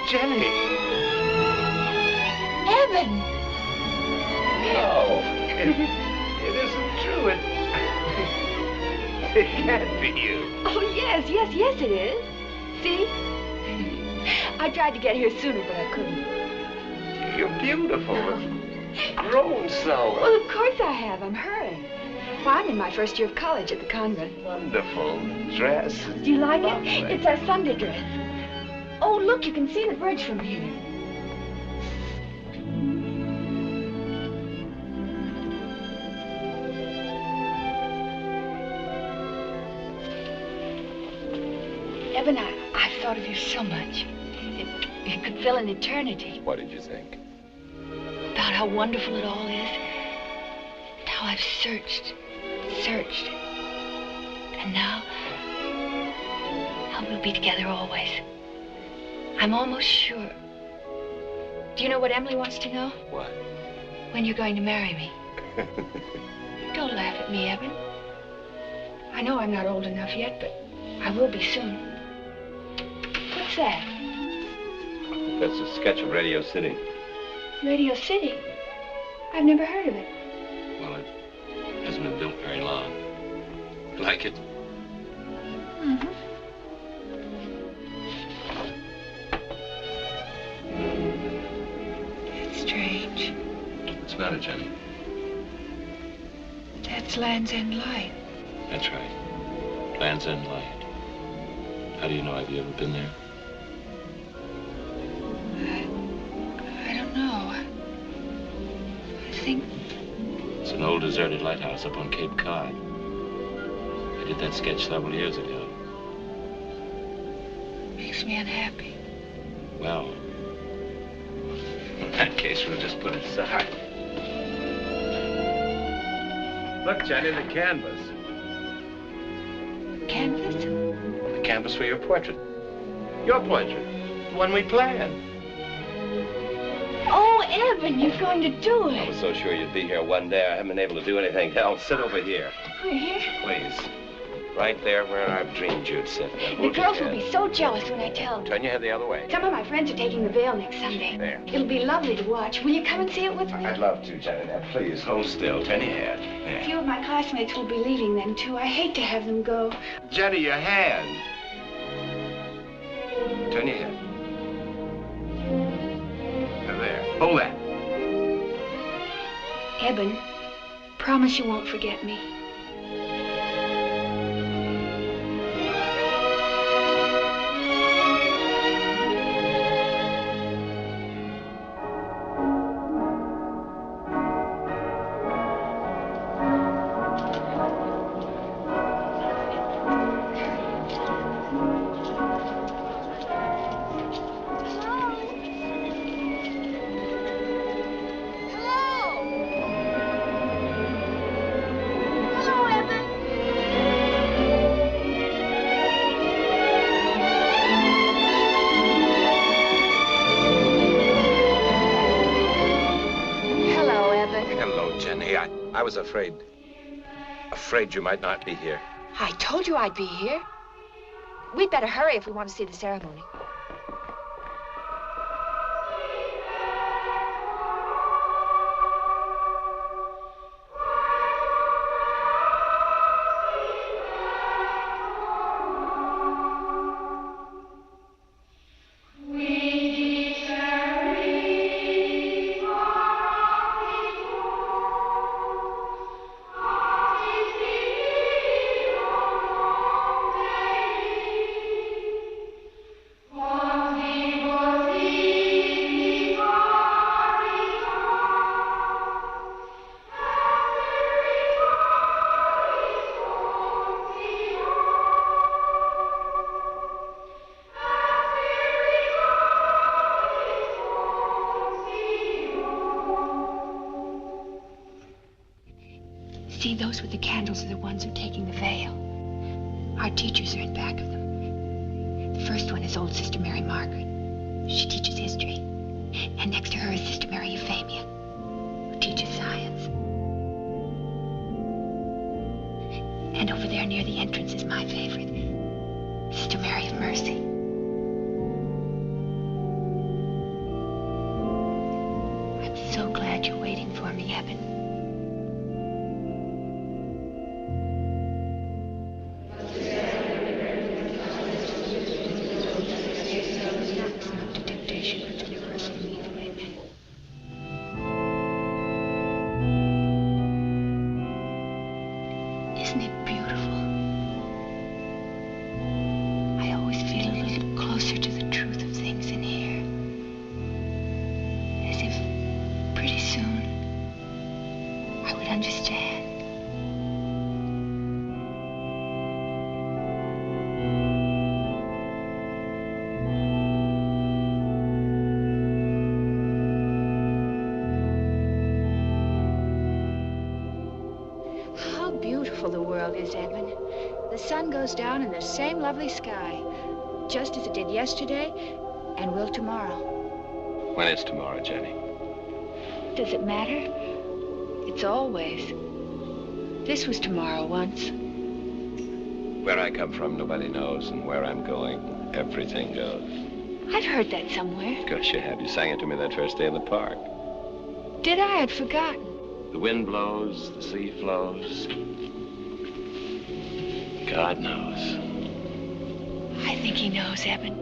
Jennie. Eben! No, it isn't true. It can't be you. Oh, yes, it is. See? I tried to get here sooner, but I couldn't. You're beautiful. Grown so. Well, of course I have. I'm hurrying. Well, I'm in my first year of college at the convent. Wonderful dress. Do you like it? It's our Sunday dress. Oh, look, you can see the bridge from here. Eben, I've thought of you so much. It could fill an eternity. What did you think? About how wonderful it all is. And how I've searched. And now we'll be together always. I'm almost sure. Do you know what Emily wants to know? What? When you're going to marry me. Don't laugh at me, Eben. I know I'm not old enough yet, but I will be soon. What's that? That's a sketch of Radio City. Radio City? I've never heard of it. Well, it hasn't been built very long. Like it? Mm-hmm. It's strange. What's the matter, Jennie? That's Land's End Light. That's right. Land's End Light. How do you know? Have you ever been there? I don't know. thing? It's an old deserted lighthouse up on Cape Cod. I did that sketch several years ago. Makes me unhappy. Well, in that case, we'll just put it aside. Look, Jenny, the canvas. Canvas? The canvas for your portrait. Your portrait. The one we planned. Oh, Evan, you're going to do I it. was so sure you'd be here one day. I haven't been able to do anything else. Sit over here. We're here. Please. Right there where I've dreamed you'd sit. Now, The hold your girls will head. be so jealous when I tell them. Turn your head the other way. Some of my friends are taking the veil next Sunday. There. It'll be lovely to watch. Will you come and see it with me? I'd love to, Jenny. Now, please, hold still. Turn your head. A There. few of my classmates will be leaving then, too. I hate to have them go. Jenny, your hand. Turn your head. Now, there. Hold that. Eben, promise you won't forget me. I was afraid you might not be here. I told you I'd be here. We'd better hurry if we want to see the ceremony. See, those with the candles are the ones who are taking the veil. Our teachers are in back of them. The first one is old Sister Mary Margaret. She teaches history. And next to her is Sister Mary Euphemia, who teaches science. And over there near the entrance is my favorite, Sister Mary of Mercy. I'm so glad you're waiting for me, Eben. Isn't it beautiful? I always feel a little closer to the truth of things in here. As if pretty soon I would understand. How beautiful the world is, Edmund. The sun goes down in the same lovely sky, just as it did yesterday and will tomorrow. When is tomorrow, Jenny? Does it matter? It's always. This was tomorrow once. Where I come from, nobody knows, and where I'm going, everything goes. I've heard that somewhere. Of course you have. You sang it to me that first day in the park. Did I? I'd forgotten. The wind blows, the sea flows. God knows. I think he knows, Eben.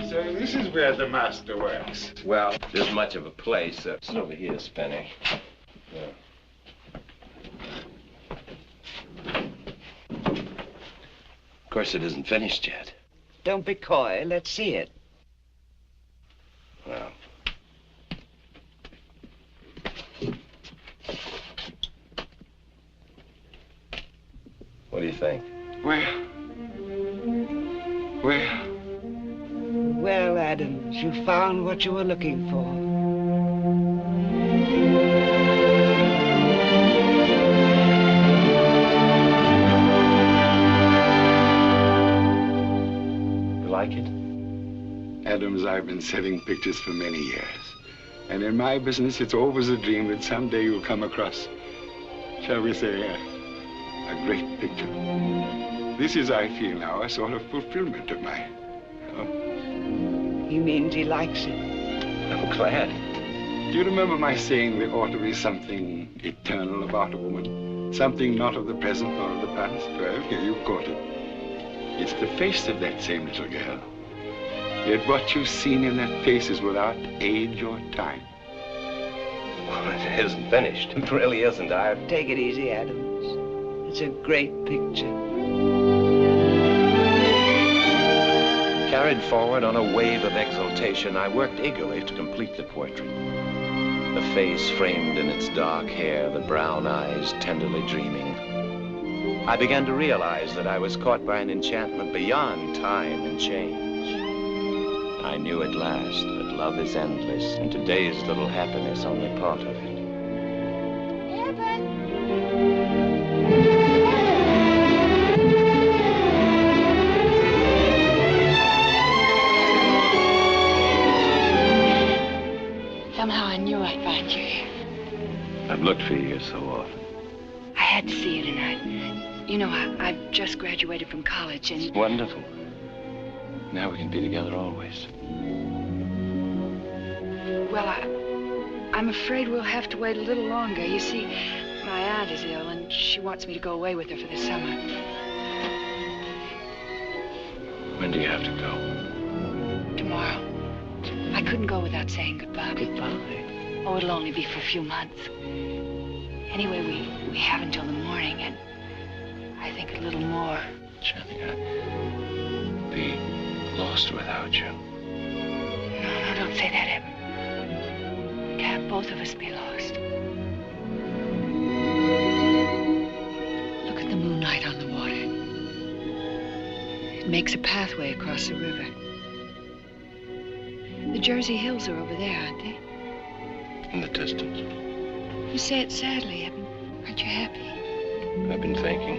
So this is where the master works. Well, there's much of a place. Sit over here, Spenny. Yeah. Of course, it isn't finished yet. Don't be coy. Let's see it. Well. What do you think? Well, Adams, you found what you were looking for. You like it? Adams, I've been selling pictures for many years. And in my business, it's always a dream that someday you'll come across, shall we say, a great picture. This is, I feel now, a sort of fulfillment of mine. He means he likes it. I'm glad. Do you remember my saying there ought to be something eternal about a woman? Something not of the present nor of the past? Well, here you've caught it. It's the face of that same little girl. Yet what you've seen in that face is without age or time. Well, it isn't finished. It really isn't. Take it easy, Adams. It's a great picture. Carried forward on a wave of exultation, I worked eagerly to complete the portrait. The face framed in its dark hair, the brown eyes tenderly dreaming. I began to realize that I was caught by an enchantment beyond time and change. I knew at last that love is endless, and today's little happiness only part of it. Somehow I knew I'd find you here. I've looked for you here so often. I had to see you tonight. You know, I've just graduated from college and... Wonderful. Now we can be together always. Well, I'm afraid we'll have to wait a little longer. You see, my aunt is ill and she wants me to go away with her for the summer. When do you have to go? Tomorrow. I couldn't go without saying goodbye. Goodbye? Oh, it'll only be for a few months. Anyway, we have until the morning, and I think a little more. Jennie, I'd be lost without you. No, don't say that, Evan. Can't both of us be lost. Look at the moonlight on the water. It makes a pathway across the river. The Jersey Hills are over there, aren't they? In the distance. You say it sadly, Evan. Aren't you happy? I've been thinking,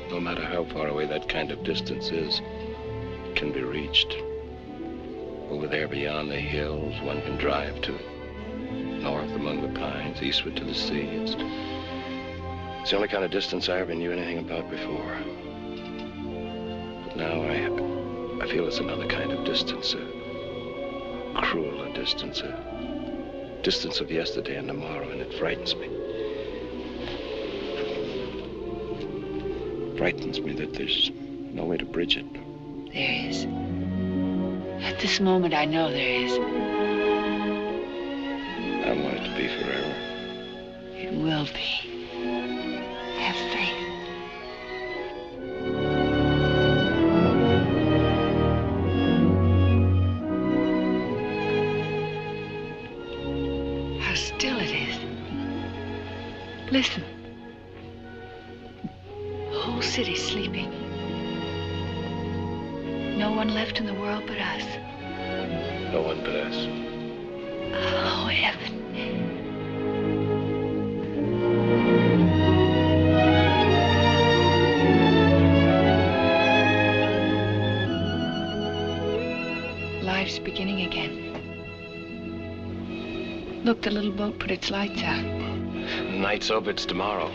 no matter how far away that kind of distance is, it can be reached. Over there beyond the hills, one can drive to it. North among the pines, eastward to the sea. It's the only kind of distance I ever knew anything about before. But now I feel it's another kind of distance, a crueler distance, a distance of yesterday and tomorrow, and it frightens me. It frightens me that there's no way to bridge it. There is. At this moment, I know there is. I want it to be forever. It will be. Have faith. How still it is. Listen. The whole city's sleeping. No one left in the world but us. No one but us. Oh, heaven. Life's beginning again. Look, the little boat put its lights out. Night's over, it's tomorrow.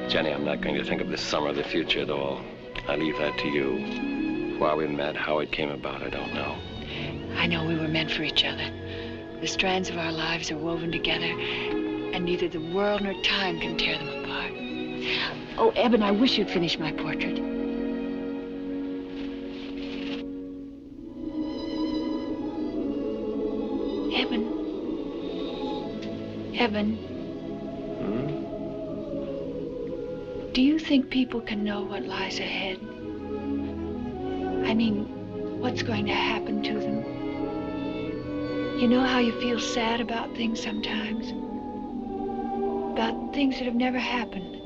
Jennie, I'm not going to think of this summer or the future at all. I leave that to you. Why we met, how it came about, I don't know. I know we were meant for each other. The strands of our lives are woven together, and neither the world nor time can tear them apart. Oh, Eben, I wish you'd finish my portrait. Eben. Do you think people can know what lies ahead? I mean, what's going to happen to them? You know how you feel sad about things sometimes? About things that have never happened.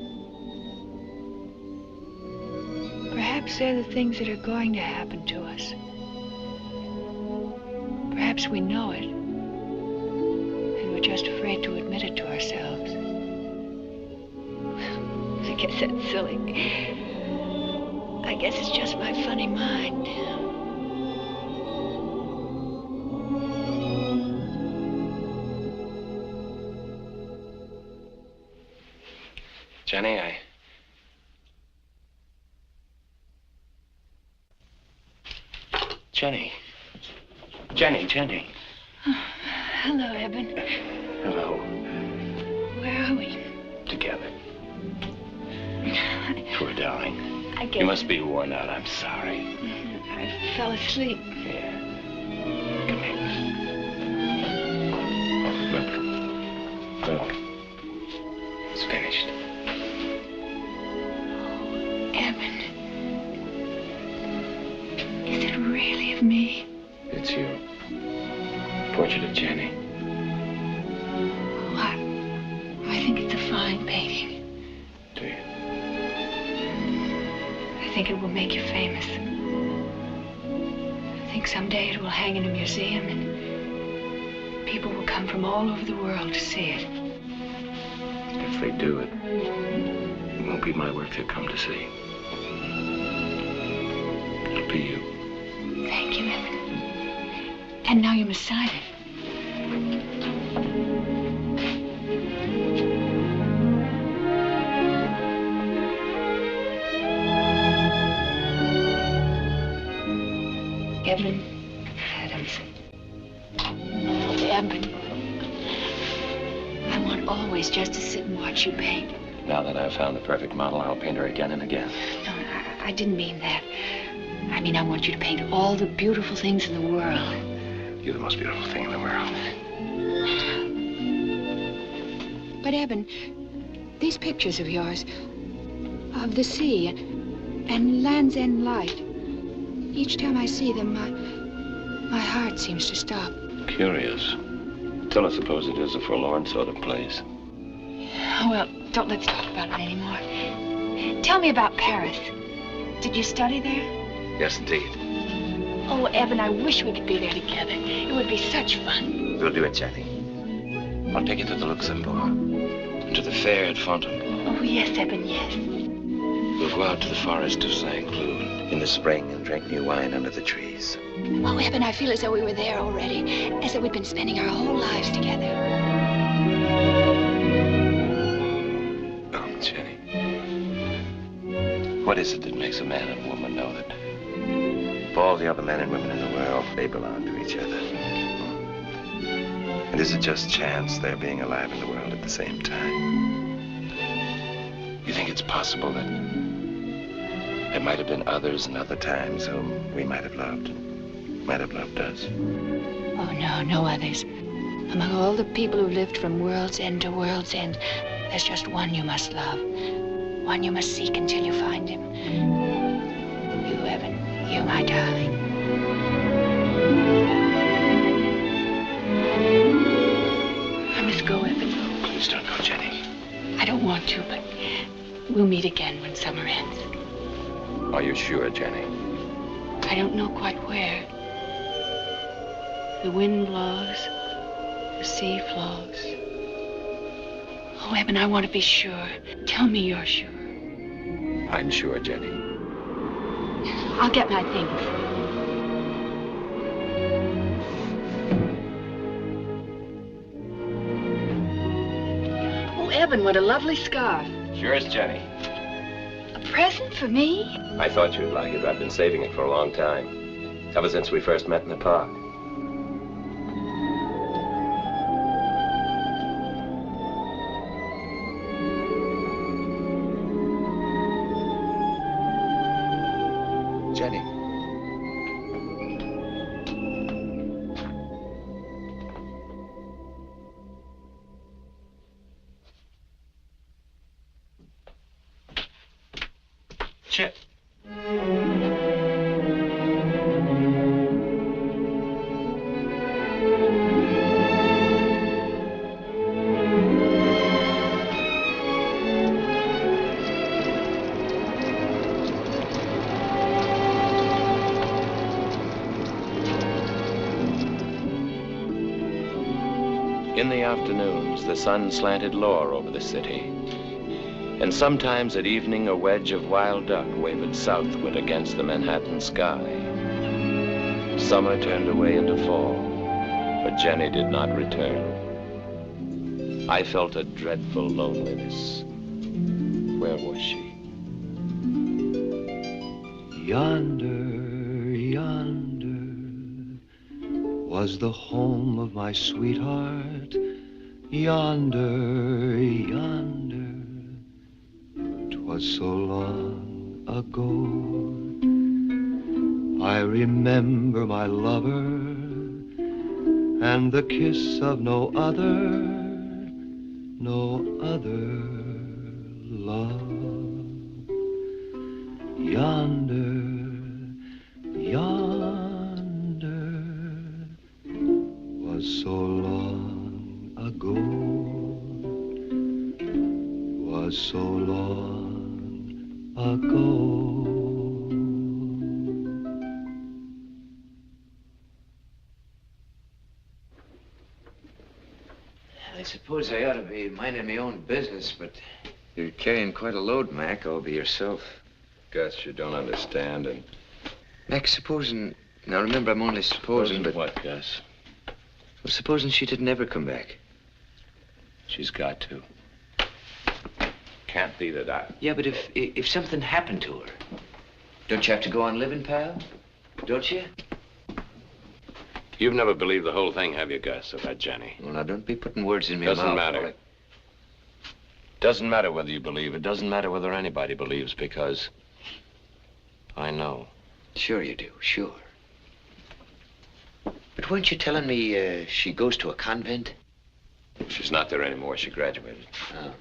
Perhaps they're the things that are going to happen to us. Perhaps we know it, and we're just afraid to admit it to ourselves. I guess that's silly. I guess it's just my funny mind. Jennie, Jennie. Oh, hello, Eben. Hello. Where are we? Together. Poor darling. I guess You must be worn out. I'm sorry. I fell asleep. Yeah. Come here. Look. It's finished. Eben. Is it really of me? It's you. Portrait of Jennie. Oh, I think it's a fine painting. Do you? I think it will make you famous. I think someday it will hang in a museum and people will come from all over the world to see it. If they do, it won't be my work they'll come to see. It'll be you. Thank you, Eben. And now you must sign it. Eben Adams. Eben. I want always just to sit and watch you paint. Now that I've found the perfect model, I'll paint her again and again. No, I didn't mean that. I mean, I want you to paint all the beautiful things in the world. You're the most beautiful thing in the world. But, Eben, these pictures of yours, of the sea and Land's End Light, each time I see them, my heart seems to stop. Curious. Till I suppose it is a forlorn sort of place. Oh, well, don't let's talk about it anymore. Tell me about Paris. Did you study there? Yes, indeed. Oh, Eben, I wish we could be there together. It would be such fun. We'll do it, Jennie. I'll take you to the Luxembourg. And to the fair at Fontainebleau. Oh, yes, Eben, yes. We'll go out to the forest of Saint-Cloud in the spring and drink new wine under the trees. Oh, Eben, I feel as though we were there already. As though we'd been spending our whole lives together. Oh, Jennie. What is it that makes a man and woman know that of all the other men and women in the world, they belong to each other? And is it just chance their being alive in the world at the same time? You think it's possible that there might have been others in other times whom we might have loved us? Oh, no others. Among all the people who've lived from world's end to world's end, there's just one you must love. One you must seek until you find him. You, Eben. You, my darling. I must go, Eben. Please don't go, Jennie. I don't want to, but we'll meet again when summer ends. Are you sure, Jennie? I don't know quite where. The wind blows, the sea flows. Oh, Eben, I want to be sure. Tell me you're sure. I'm sure, Jennie. I'll get my things. Oh, Eben, what a lovely scarf. Sure is, Jennie. A present for me? I thought you'd like it. I've been saving it for a long time. Ever since we first met in the park. Jennie. Chip. In the afternoons, the sun slanted lower over the city. And sometimes at evening, a wedge of wild duck wavered southward against the Manhattan sky. Summer turned away into fall, but Jennie did not return. I felt a dreadful loneliness. Where was she? Yonder, yonder was the home of my sweetheart. Yonder, yonder, 'twas so long ago. I remember my lover and the kiss of no other love. Yonder, yonder was so long ago, was so long ago. I suppose I ought to be minding my own business, but you're carrying quite a load, Mac, all by yourself. Gus, you don't understand, and... Mac, supposing... Now, remember, I'm only supposing, but... What, Gus? Well, supposing she didn't ever come back. She's got to. Can't be that I... Yeah, but if something happened to her, don't you have to go on living, pal? Don't you? You've never believed the whole thing, have you, Gus, about Jennie? Well, now, don't be putting words in my mouth. Doesn't matter. Doesn't matter whether you believe. It doesn't matter whether anybody believes, because I know. Sure you do, sure. But weren't you telling me she goes to a convent? She's not there anymore. She graduated. Oh.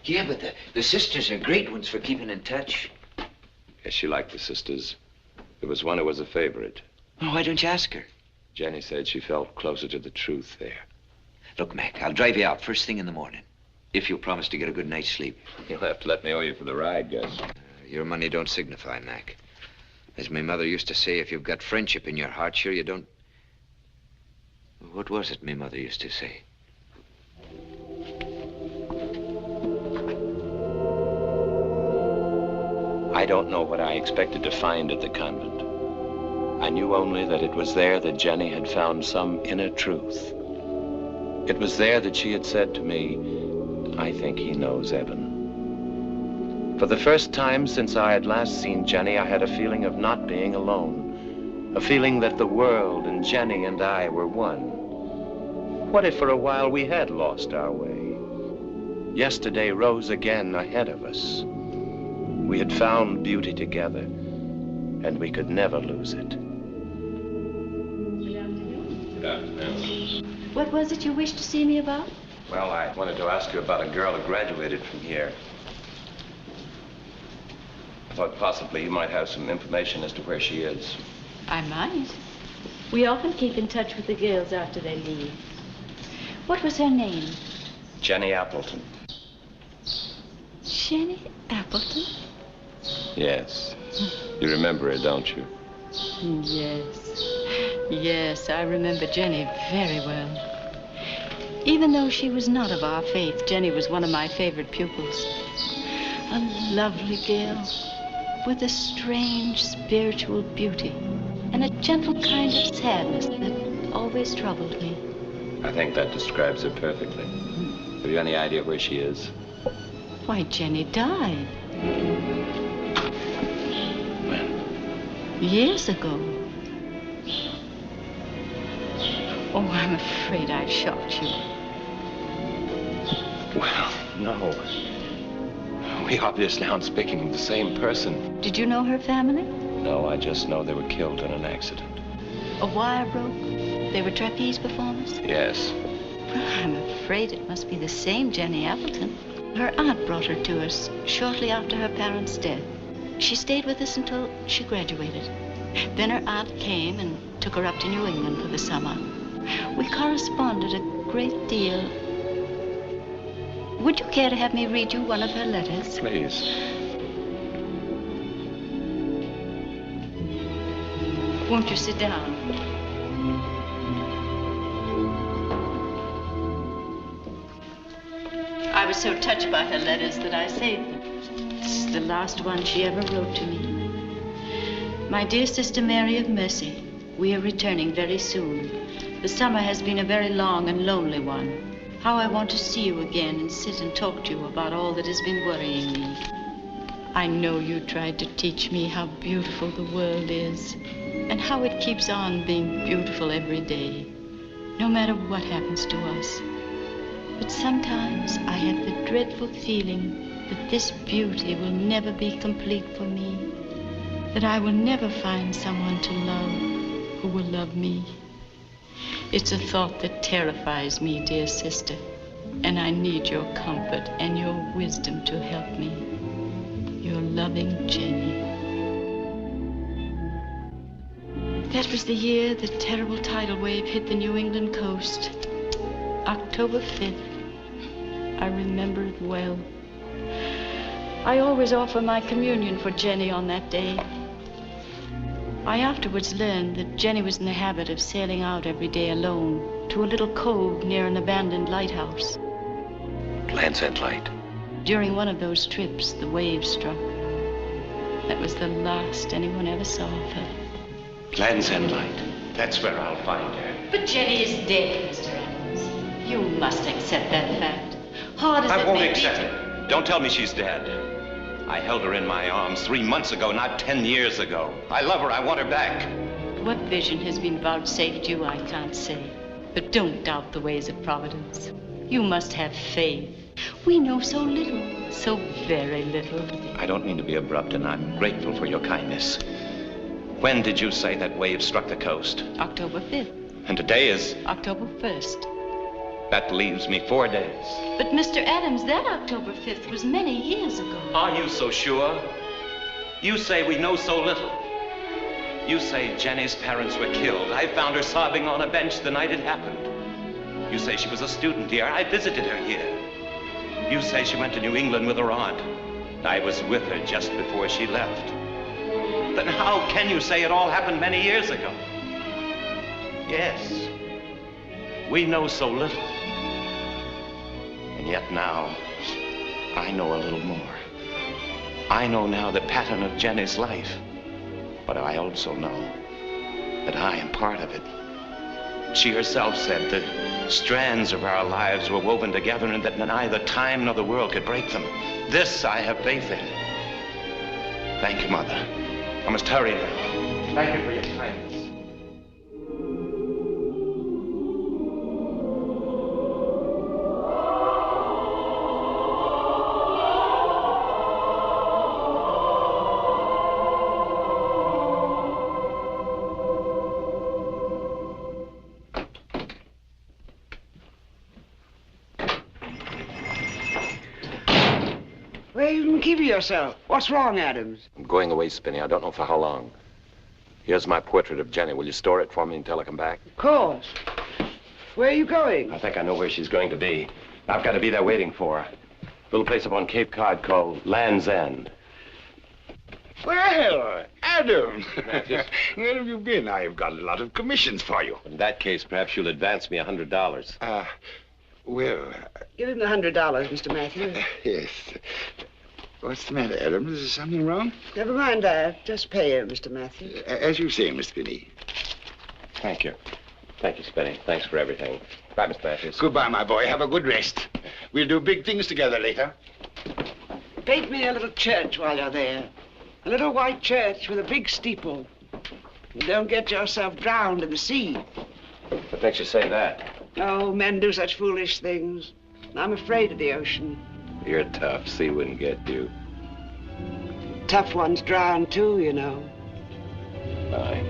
Yeah, but the sisters are great ones for keeping in touch. Yes, she liked the sisters. There was one who was a favorite. Well, why don't you ask her? Jennie said she felt closer to the truth there. Look, Mac, I'll drive you out first thing in the morning, if you'll promise to get a good night's sleep. You'll have to let me owe you for the ride, Gus. Your money don't signify, Mac. As my mother used to say, if you've got friendship in your heart, sure you don't... What was it my mother used to say? I don't know what I expected to find at the convent. I knew only that it was there that Jennie had found some inner truth. It was there that she had said to me, I think he knows Evan. For the first time since I had last seen Jennie, I had a feeling of not being alone. A feeling that the world and Jennie and I were one. What if for a while we had lost our way? Yesterday rose again ahead of us. We had found beauty together, and we could never lose it. Good afternoon. What was it you wished to see me about? Well, I wanted to ask you about a girl who graduated from here. I thought possibly you might have some information as to where she is. I might. We often keep in touch with the girls after they leave. What was her name? Jennie Appleton. Jennie Appleton? Yes. You remember her, don't you? Yes. Yes, I remember Jennie very well. Even though she was not of our faith, Jennie was one of my favorite pupils. A lovely girl with a strange spiritual beauty and a gentle kind of sadness that always troubled me. I think that describes her perfectly. Have you any idea where she is? Why, Jennie died. When? Years ago. Oh, I'm afraid I've shocked you. Well, no. We obviously aren't speaking of the same person. Did you know her family? No, I just know they were killed in an accident. A wire broke? They were trapeze performers? Yes. Well, I'm afraid it must be the same Jennie Appleton. Her aunt brought her to us shortly after her parents' death. She stayed with us until she graduated. Then her aunt came and took her up to New England for the summer. We corresponded a great deal. Would you care to have me read you one of her letters? Please. Won't you sit down? was so touched by her letters that I saved them. This is the last one she ever wrote to me. My dear Sister Mary of Mercy, we are returning very soon. The summer has been a very long and lonely one. How I want to see you again and sit and talk to you about all that has been worrying me. I know you tried to teach me how beautiful the world is and how it keeps on being beautiful every day, no matter what happens to us. But sometimes I have the dreadful feeling that this beauty will never be complete for me, that I will never find someone to love who will love me. It's a thought that terrifies me, dear sister, and I need your comfort and your wisdom to help me. Your loving Jennie. That was the year the terrible tidal wave hit the New England coast. October 5th. I remember it well. I always offer my communion for Jennie on that day. I afterwards learned that Jennie was in the habit of sailing out every day alone to a little cove near an abandoned lighthouse. Land's End Light. During one of those trips, the waves struck. That was the last anyone ever saw of her. Land's End Light. That's where I'll find her. But Jennie is dead, Mr. Adams. You must accept that fact. Hard as I it won't may accept it. Don't tell me she's dead. I held her in my arms 3 months ago, not 10 years ago. I love her. I want her back. What vision has been vouchsafed you, I can't say. But don't doubt the ways of Providence. You must have faith. We know so little, so very little. I don't mean to be abrupt, and I'm grateful for your kindness. When did you say that wave struck the coast? October 5th. And today is? October 1st. That leaves me 4 days. But, Mr. Adams, that October 5th was many years ago. Are you so sure? You say we know so little. You say Jennie's parents were killed. I found her sobbing on a bench the night it happened. You say she was a student here. I visited her here. You say she went to New England with her aunt. I was with her just before she left. Then how can you say it all happened many years ago? Yes, we know so little. And yet now, I know a little more. I know now the pattern of Jennie's life. But I also know that I am part of it. She herself said the strands of our lives were woven together and that neither time nor the world could break them. This I have faith in. Thank you, Mother. I must hurry now. Thank you for your kindness. Where you been keeping yourself? What's wrong, Adams? I'm going away, Spinny. I don't know for how long. Here's my portrait of Jennie. Will you store it for me until I come back? Of course. Where are you going? I think I know where she's going to be. I've got to be there waiting for her. A little place up on Cape Cod called Land's End. Well, Adam. Where have you been? I've got a lot of commissions for you. In that case, perhaps you'll advance me $100. Well... Give him the $100, Mr. Matthews. Yes. What's the matter, Adam? Is there something wrong? Never mind that. Just pay him, Mr. Matthews. As you say, Miss Spinney. Thank you. Thank you, Spinny. Thanks for everything. Bye, Mr. Matthews. Goodbye, my boy. Have a good rest. We'll do big things together later. Paint me a little church while you're there. A little white church with a big steeple. And don't get yourself drowned in the sea. What makes you say that? Oh, men do such foolish things. I'm afraid of the ocean. You're tough. Sea wouldn't get you. Tough ones drown, too, you know. Bye.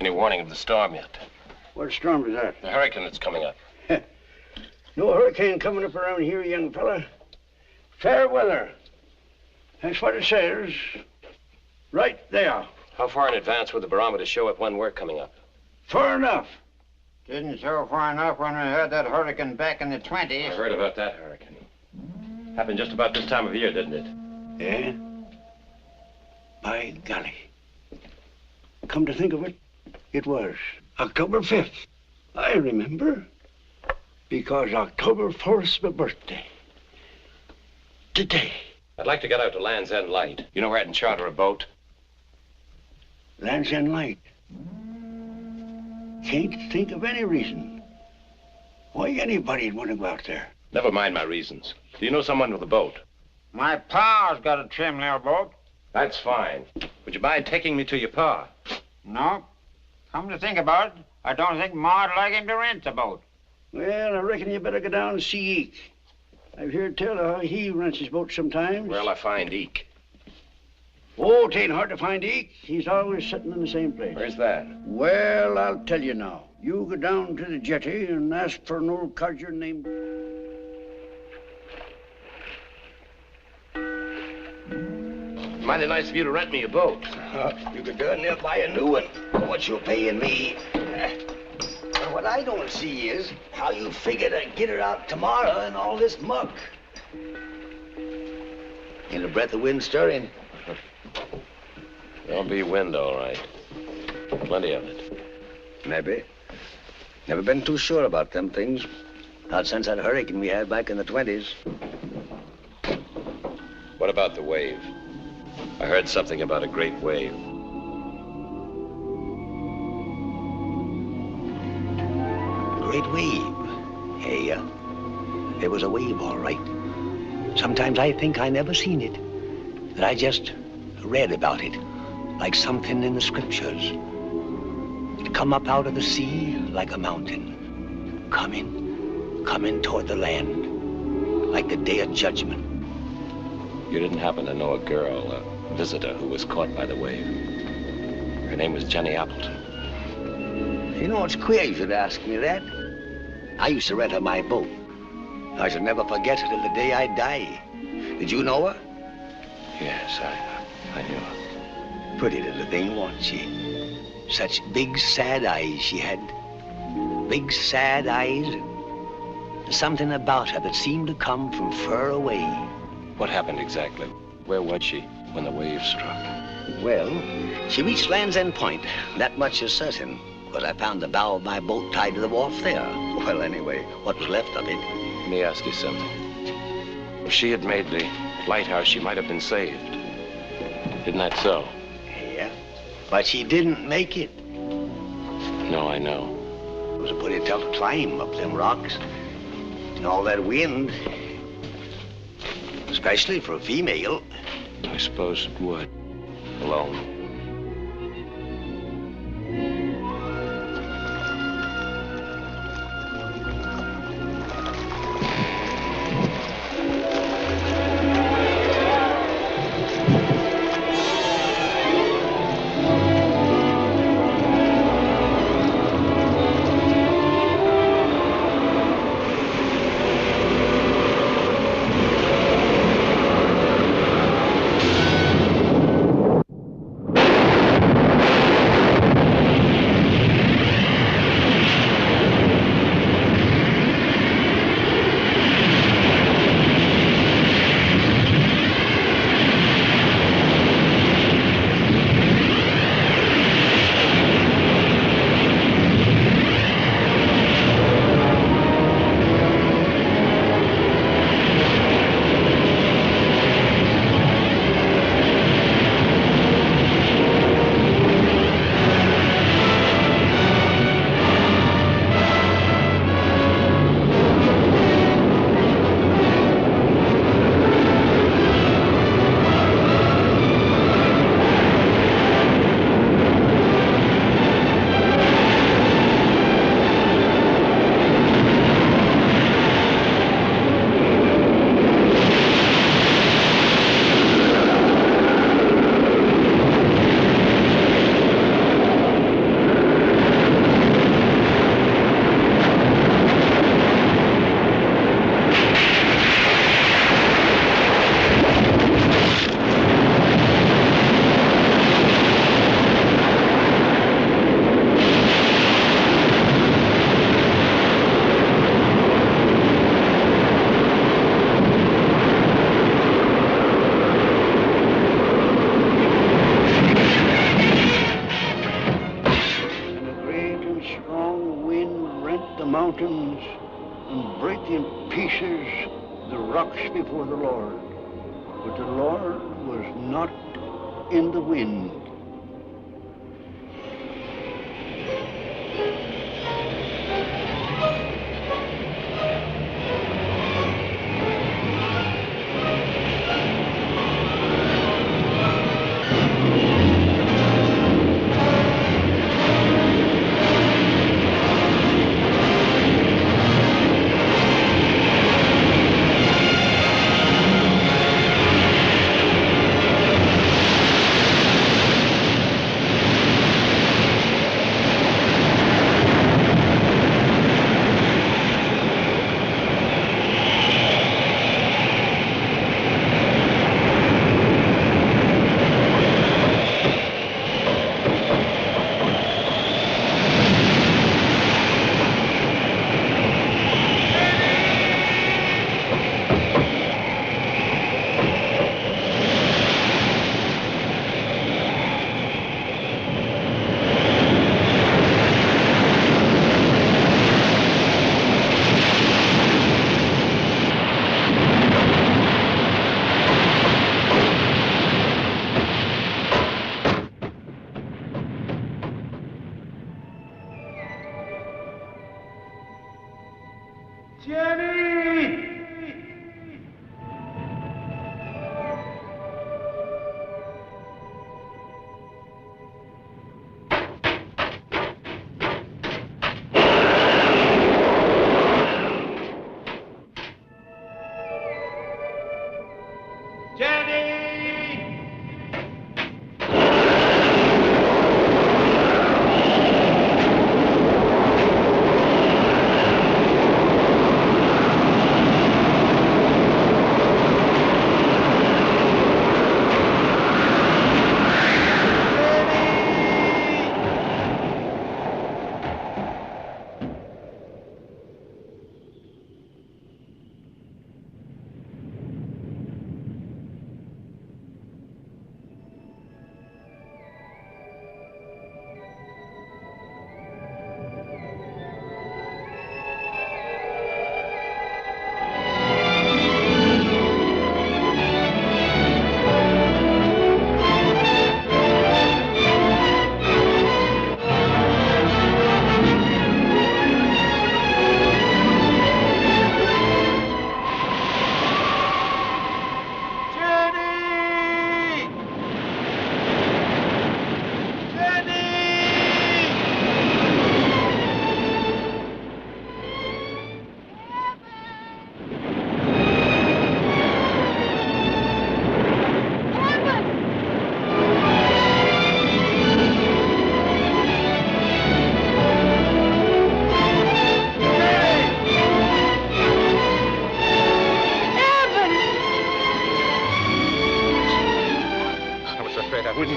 Any warning of the storm yet? What storm is that? The hurricane that's coming up. No hurricane coming up around here, young fella. Fair weather. That's what it says. Right there. How far in advance would the barometer show it when we're coming up? Far enough. Didn't show far enough when we had that hurricane back in the 20s. I heard about that hurricane. Happened just about this time of year, didn't it? Yeah? By golly. Come to think of it, it was October 5th. I remember. Because October 4th's my birthday. Today. I'd like to get out to Land's End Light. You know where I can charter a boat? Land's End Light. Can't think of any reason why anybody'd want to go out there. Never mind my reasons. Do you know someone with a boat? My pa's got a trim little boat. That's fine. Would you mind taking me to your pa? No. Come to think about it, I don't think Ma'd like him to rent the boat. Well, I reckon you better go down and see Eek. I've heard tell how he rents his boat sometimes. Where'll I find Eek? Oh, it ain't hard to find Eek. He's always sitting in the same place. Where's that? Well, I'll tell you now. You go down to the jetty and ask for an old codger named... Mighty nice of you to rent me a boat. You could go in there buy a new one for what you're paying me. But what I don't see is how you figure to get her out tomorrow in all this muck. Ain't a breath of wind stirring. There'll be wind, all right. Plenty of it. Maybe. Never been too sure about them things. Not since that hurricane we had back in the 20s. What about the wave? I heard something about a great wave. Great wave. Hey, it was a wave, all right. Sometimes I think I never seen it. That I just read about it, like something in the scriptures. It come up out of the sea like a mountain, coming toward the land, like the day of judgment. You didn't happen to know a girl, a visitor who was caught by the wave? Her name was Jennie Appleton. You know, it's queer you should ask me that. I used to rent her my boat. I should never forget her till the day I die. Did you know her? Yes, I knew her. Pretty little thing, wasn't she? Such big, sad eyes she had. Big, sad eyes. Something about her that seemed to come from far away. What happened exactly? Where was she when the wave struck? Well, she reached Land's End Point. That much is certain. Because I found the bow of my boat tied to the wharf there. Well, anyway, what was left of it. Let me ask you something. If she had made the lighthouse, she might have been saved. Isn't that so? Yeah, but she didn't make it. No, I know. It was a pretty tough climb up them rocks. And all that wind. Especially for a female. I suppose it would. Alone. mountains and break in pieces the rocks before the Lord. But the Lord was not in the wind.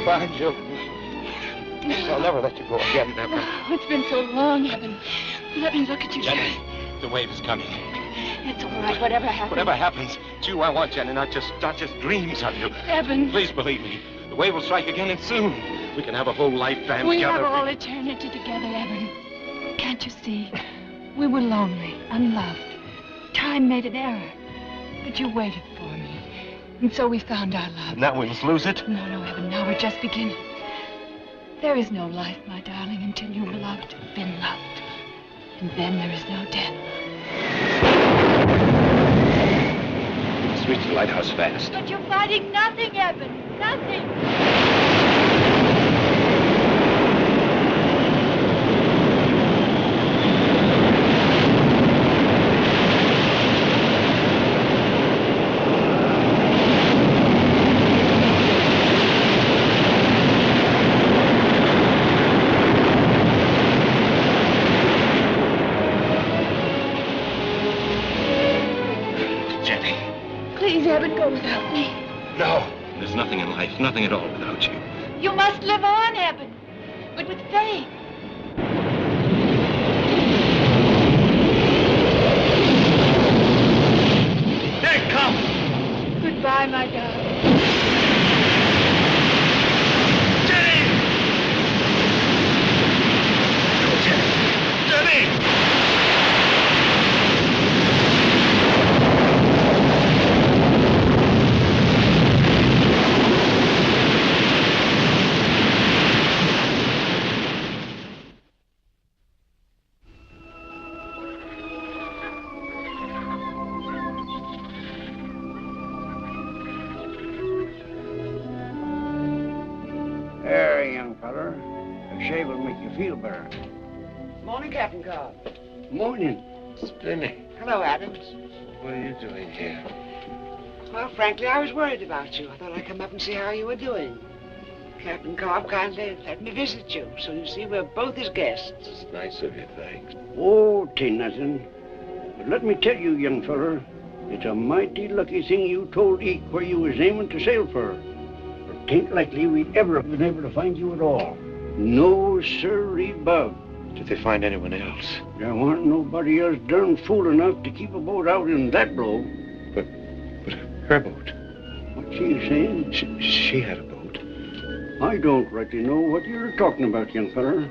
Find you. I'll never let you go again, never. Oh, it's been so long, Evan. Let me look at you. Jenny, the wave is coming. It's all right, whatever happens. Whatever happens, it's you I want, Jenny, not just dreams of you. Evan. Please believe me. The wave will strike again, and soon. We can have a whole lifetime we together. We have all eternity together, Evan. Can't you see? We were lonely, unloved. Time made an error. But you waited for me. And so we found our love. Now we must lose it? No, Evan, now we're just beginning. There is no life, my darling, until you've loved, been loved. And then there is no death. We must reach the lighthouse fast. But you're fighting nothing, Evan. Nothing. Evan, go without me. No. There's nothing in life, nothing at all without you. You must live on, Evan, but with faith. There it comes! Goodbye, my darling. Jenny! No, Jenny! Jenny! shave will make you feel better. Morning, Captain Cobb. Morning. Jennie, Hello, Adams. what are you doing here? Well, frankly, I was worried about you. I thought I'd come up and see how you were doing. Captain Cobb kindly let me visit you, so you see we're both his guests. It's nice of you, thanks. Oh, 'tain't nothing. But let me tell you, young feller, it's a mighty lucky thing you told Eke where you was aiming to sail for. For 'tain't likely we'd ever have been able to find you at all. No, sirree, Bob. Did they find anyone else? There warn't nobody else darn fool enough to keep a boat out in that blow. But her boat. What's she saying? She had a boat. I don't rightly know what you're talking about, young feller.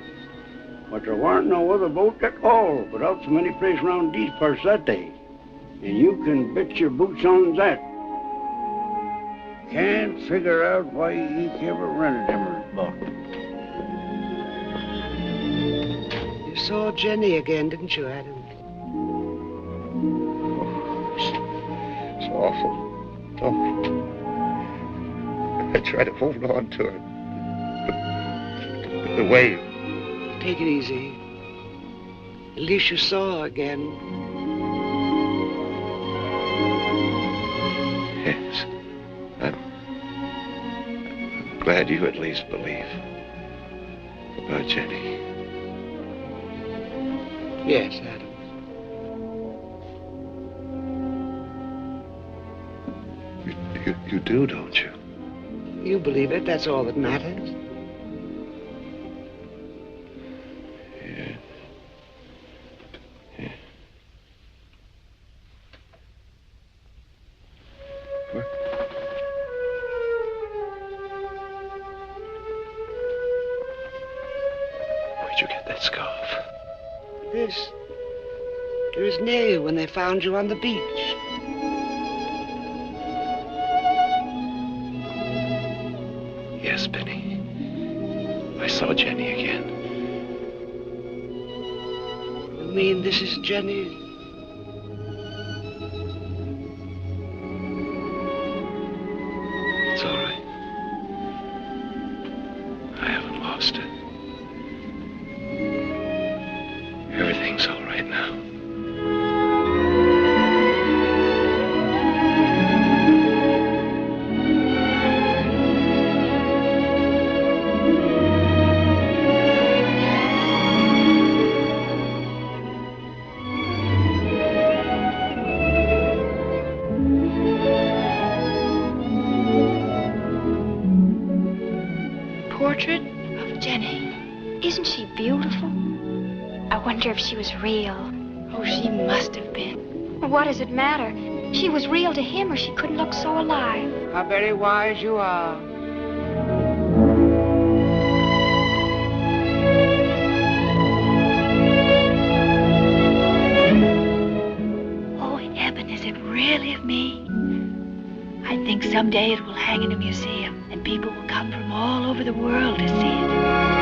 But there warn't no other boat at all but out from any place round these parts that day. And you can bet your boots on that. Can't figure out why he ever rented Emery's boat. You saw Jennie again, didn't you, Adam? It's awful. Awful. I tried to hold on to her. But the wave. Take it easy. At least you saw her again. Yes. I'm glad you at least believe about Jennie. Yes, Adam. You do, don't you? You believe it, that's all that matters. Yeah. Yeah. Where'd you get that scarf? This. It was near you when they found you on the beach. Yes, Benny. I saw Jennie again. You mean this is Jennie? It's all right. I haven't lost it. Everything's all right now. Portrait of Jennie. Isn't she beautiful? I wonder if she was real. Oh, she must have been. What does it matter? She was real to him or she couldn't look so alive. How very wise you are. Oh, Eben, is it really of me? I think someday it will hang in a museum and people will come from all over the world to see it.